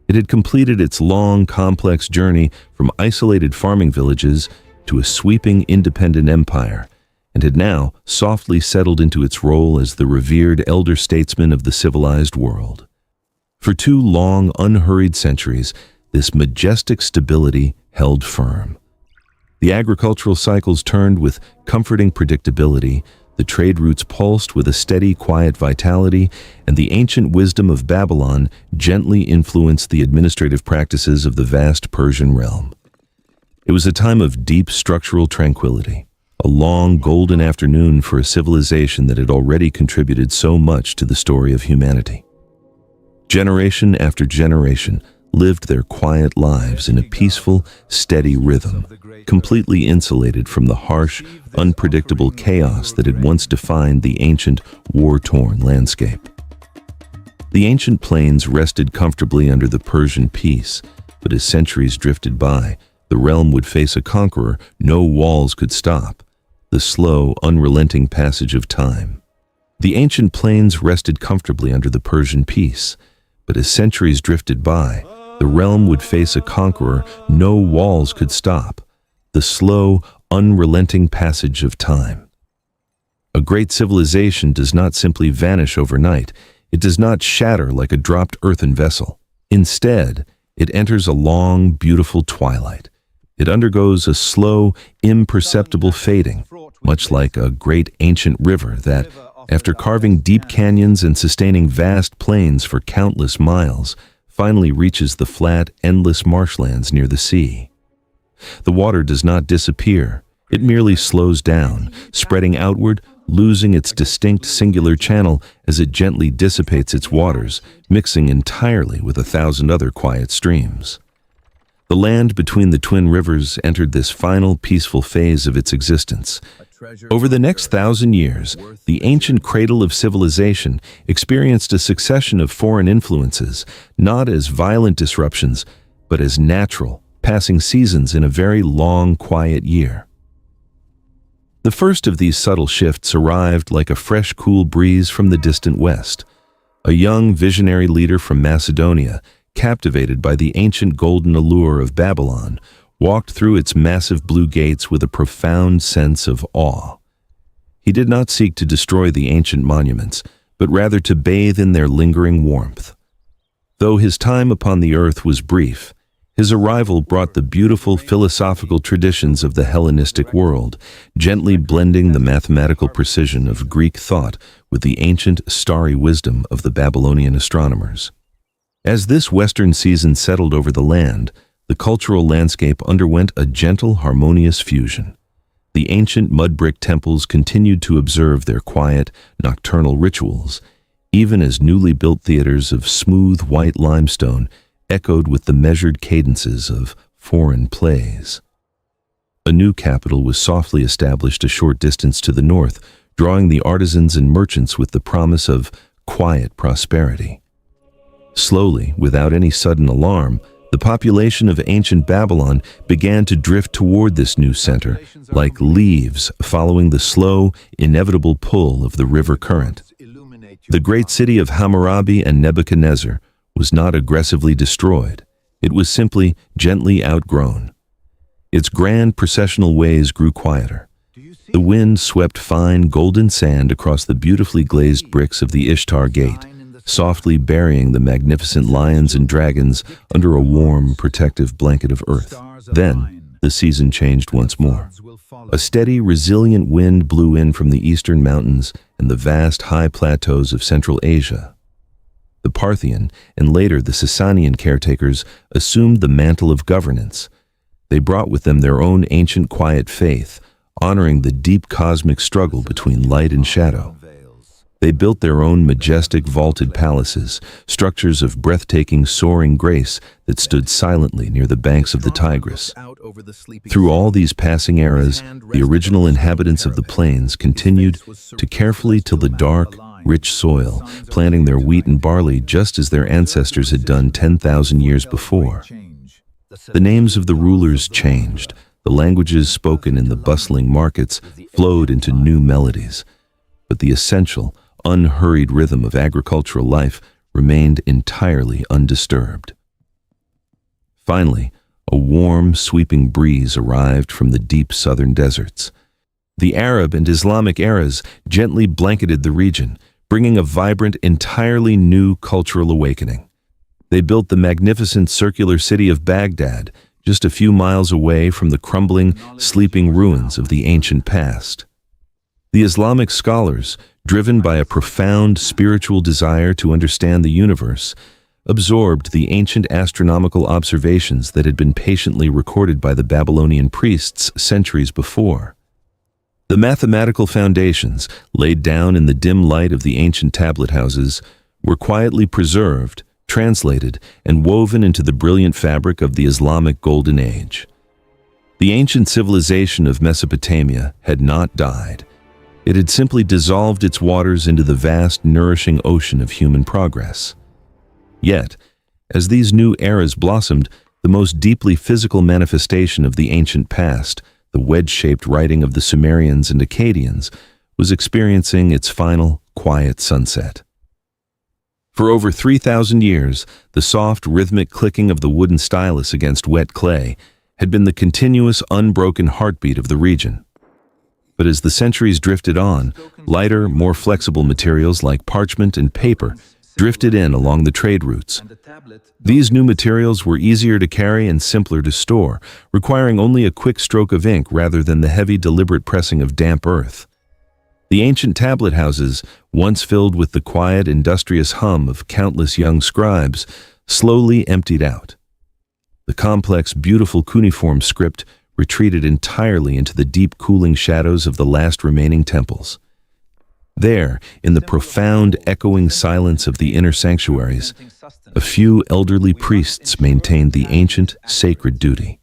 It had completed its long, complex journey from isolated farming villages to a sweeping, independent empire, and had now softly settled into its role as the revered elder statesman of the civilized world. For 2 long, unhurried centuries, this majestic stability held firm. The agricultural cycles turned with comforting predictability, the trade routes pulsed with a steady, quiet vitality, and the ancient wisdom of Babylon gently influenced the administrative practices of the vast Persian realm. It was a time of deep structural tranquility, a long, golden afternoon for a civilization that had already contributed so much to the story of humanity. Generation after generation lived their quiet lives in a peaceful, steady rhythm, completely insulated from the harsh, unpredictable chaos that had once defined the ancient, war-torn landscape. The ancient plains rested comfortably under the Persian peace, but as centuries drifted by, the realm would face a conqueror no walls could stop, the slow, unrelenting passage of time. The ancient plains rested comfortably under the Persian peace, but as centuries drifted by, the realm would face a conqueror no walls could stop, the slow, unrelenting passage of time. A great civilization does not simply vanish overnight. It does not shatter like a dropped earthen vessel. Instead, it enters a long, beautiful twilight. It undergoes a slow, imperceptible fading, much like a great ancient river that, after carving deep canyons and sustaining vast plains for countless miles, finally reaches the flat, endless marshlands near the sea. The water does not disappear. It merely slows down, spreading outward, losing its distinct singular channel as it gently dissipates its waters, mixing entirely with 1,000 other quiet streams. The land between the twin rivers entered this final peaceful phase of its existence. Over the next 1,000 years, the ancient cradle of civilization experienced a succession of foreign influences, not as violent disruptions, but as natural, passing seasons in a very long, quiet year. The first of these subtle shifts arrived like a fresh, cool breeze from the distant west. A young, visionary leader from Macedonia, captivated by the ancient golden allure of Babylon, walked through its massive blue gates with a profound sense of awe. He did not seek to destroy the ancient monuments, but rather to bathe in their lingering warmth. Though his time upon the earth was brief, his arrival brought the beautiful philosophical traditions of the Hellenistic world, gently blending the mathematical precision of Greek thought with the ancient starry wisdom of the Babylonian astronomers. As this western season settled over the land, the cultural landscape underwent a gentle, harmonious fusion. The ancient mud-brick temples continued to observe their quiet, nocturnal rituals, even as newly built theaters of smooth white limestone echoed with the measured cadences of foreign plays. A new capital was softly established a short distance to the north, drawing the artisans and merchants with the promise of quiet prosperity. Slowly, without any sudden alarm, the population of ancient Babylon began to drift toward this new center, like leaves following the slow, inevitable pull of the river current. The great city of Hammurabi and Nebuchadnezzar was not aggressively destroyed. It was simply gently outgrown. Its grand processional ways grew quieter. The wind swept fine golden sand across the beautifully glazed bricks of the Ishtar Gate, softly burying the magnificent lions and dragons under a warm, protective blanket of earth. Then, the season changed once more. A steady, resilient wind blew in from the eastern mountains and the vast high plateaus of Central Asia. The Pantheon and later the Sasanian caretakers assumed the mantle of governance. They brought with them their own ancient quiet faith, honoring the deep cosmic struggle between light and shadow. They built their own majestic vaulted palaces, structures of breathtaking soaring grace that stood silently near the banks of the Tigris. Through all these passing eras, the original inhabitants of the plains continued to carefully till the dark, rich soil, planting their wheat and barley just as their ancestors had done 10,000 years before. The names of the rulers changed. The languages spoken in the bustling markets flowed into new melodies. But the essential, unhurried rhythm of agricultural life remained entirely undisturbed. Finally, a warm, sweeping breeze arrived from the deep southern deserts. The Arab and Islamic eras gently blanketed the region, bringing a vibrant, entirely new cultural awakening. They built the magnificent circular city of Baghdad, just a few miles away from the crumbling, sleeping ruins of the ancient past. The Islamic scholars, driven by a profound spiritual desire to understand the universe, absorbed the ancient astronomical observations that had been patiently recorded by the Babylonian priests centuries before. The mathematical foundations, laid down in the dim light of the ancient tablet houses, were quietly preserved, translated, and woven into the brilliant fabric of the Islamic Golden Age. The ancient civilization of Mesopotamia had not died. It had simply dissolved its waters into the vast, nourishing ocean of human progress. Yet, as these new eras blossomed, the most deeply physical manifestation of the ancient past, the wedge-shaped writing of the Sumerians and Akkadians, was experiencing its final, quiet sunset. For over 3,000 years, the soft, rhythmic clicking of the wooden stylus against wet clay had been the continuous, unbroken heartbeat of the region. But as the centuries drifted on, lighter, more flexible materials like parchment and paper drifted in along the trade routes. These new materials were easier to carry and simpler to store, requiring only a quick stroke of ink rather than the heavy, deliberate pressing of damp earth. The ancient tablet houses, once filled with the quiet, industrious hum of countless young scribes, slowly emptied out. The complex, beautiful cuneiform script, retreated entirely into the deep cooling shadows of the last remaining temples. There, in the profound echoing silence of the inner sanctuaries, a few elderly priests maintained the ancient, sacred duty.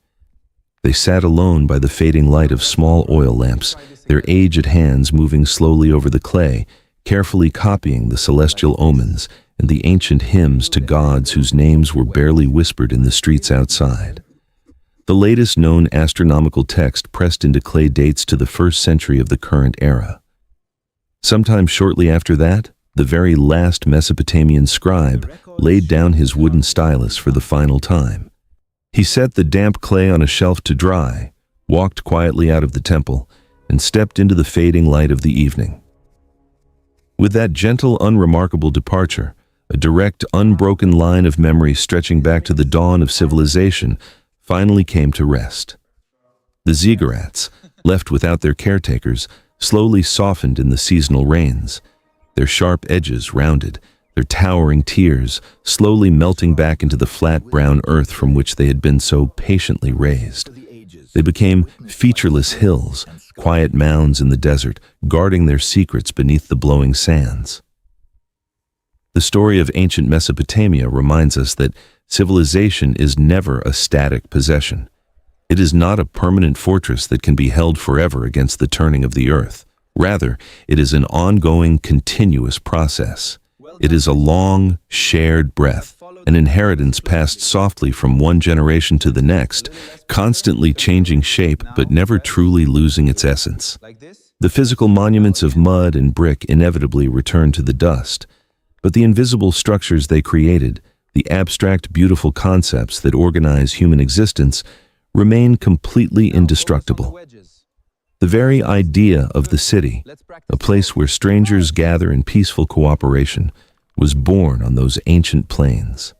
They sat alone by the fading light of small oil lamps, their aged hands moving slowly over the clay, carefully copying the celestial omens and the ancient hymns to gods whose names were barely whispered in the streets outside. The latest known astronomical text pressed into clay dates to the 1st century of the current era. Sometime shortly after that, the very last Mesopotamian scribe laid down his wooden stylus for the final time. He set the damp clay on a shelf to dry, walked quietly out of the temple, and stepped into the fading light of the evening. With that gentle, unremarkable departure, a direct, unbroken line of memory stretching back to the dawn of civilization finally came to rest. The ziggurats, left without their caretakers, slowly softened in the seasonal rains, their sharp edges rounded, their towering tiers slowly melting back into the flat brown earth from which they had been so patiently raised. They became featureless hills, quiet mounds in the desert, guarding their secrets beneath the blowing sands. The story of ancient Mesopotamia reminds us that civilization is never a static possession. It is not a permanent fortress that can be held forever against the turning of the earth. Rather, it is an ongoing, continuous process. It is a long, shared breath, an inheritance passed softly from one generation to the next, constantly changing shape but never truly losing its essence. The physical monuments of mud and brick inevitably return to the dust, but the invisible structures they created, the abstract, beautiful concepts that organize human existence, remain completely indestructible. The very idea of the city, a place where strangers gather in peaceful cooperation, was born on those ancient plains.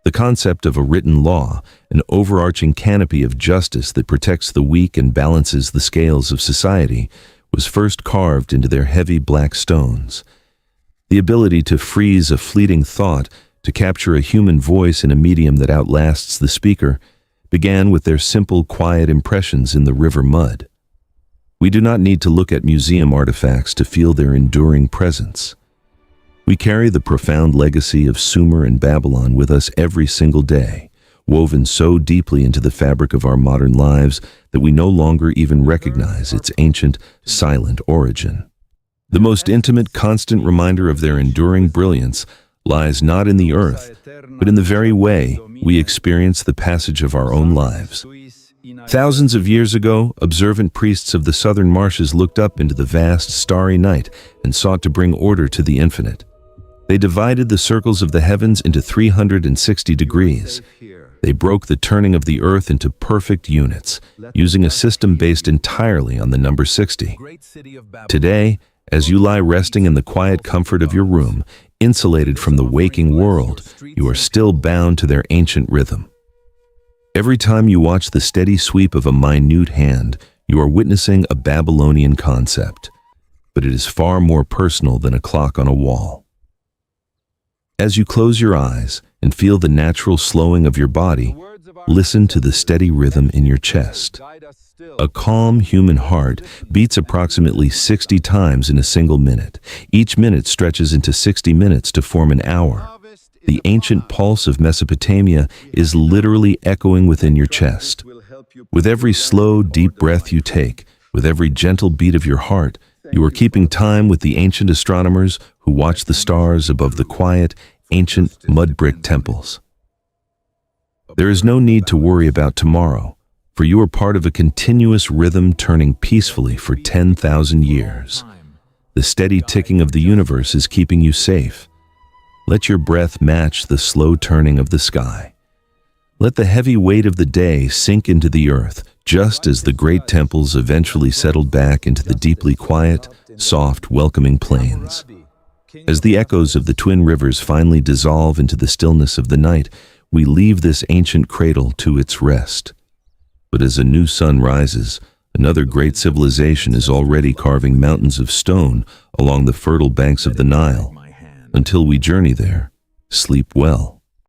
The concept of a written law, an overarching canopy of justice that protects the weak and balances the scales of society, was first carved into their heavy black stones. The ability to freeze a fleeting thought, to capture a human voice in a medium that outlasts the speaker, began with their simple, quiet impressions in the river mud. We do not need to look at museum artifacts to feel their enduring presence. We carry the profound legacy of Sumer and Babylon with us every single day, woven so deeply into the fabric of our modern lives that we no longer even recognize its ancient, silent origin. The most intimate, constant reminder of their enduring brilliance lies not in the earth, but in the very way we experience the passage of our own lives. Thousands of years ago, observant priests of the southern marshes looked up into the vast, starry night and sought to bring order to the infinite. They divided the circles of the heavens into 360 degrees. They broke the turning of the earth into perfect units, using a system based entirely on the number 60. Today, as you lie resting in the quiet comfort of your room, insulated from the waking world, you are still bound to their ancient rhythm. Every time you watch the steady sweep of a minute hand, you are witnessing a Babylonian concept, but it is far more personal than a clock on a wall. As you close your eyes and feel the natural slowing of your body, listen to the steady rhythm in your chest. A calm human heart beats approximately 60 times in a single minute. Each minute stretches into 60 minutes to form an hour. The ancient pulse of Mesopotamia is literally echoing within your chest. With every slow, deep breath you take, with every gentle beat of your heart, you are keeping time with the ancient astronomers who watch the stars above the quiet, ancient mud brick temples. There is no need to worry about tomorrow, for you are part of a continuous rhythm turning peacefully for 10,000 years. The steady ticking of the universe is keeping you safe. Let your breath match the slow turning of the sky. Let the heavy weight of the day sink into the earth, just as the great temples eventually settled back into the deeply quiet, soft, welcoming plains. As the echoes of the twin rivers finally dissolve into the stillness of the night, we leave this ancient cradle to its rest. But as a new sun rises, another great civilization is already carving mountains of stone along the fertile banks of the Nile. Until we journey there, sleep well.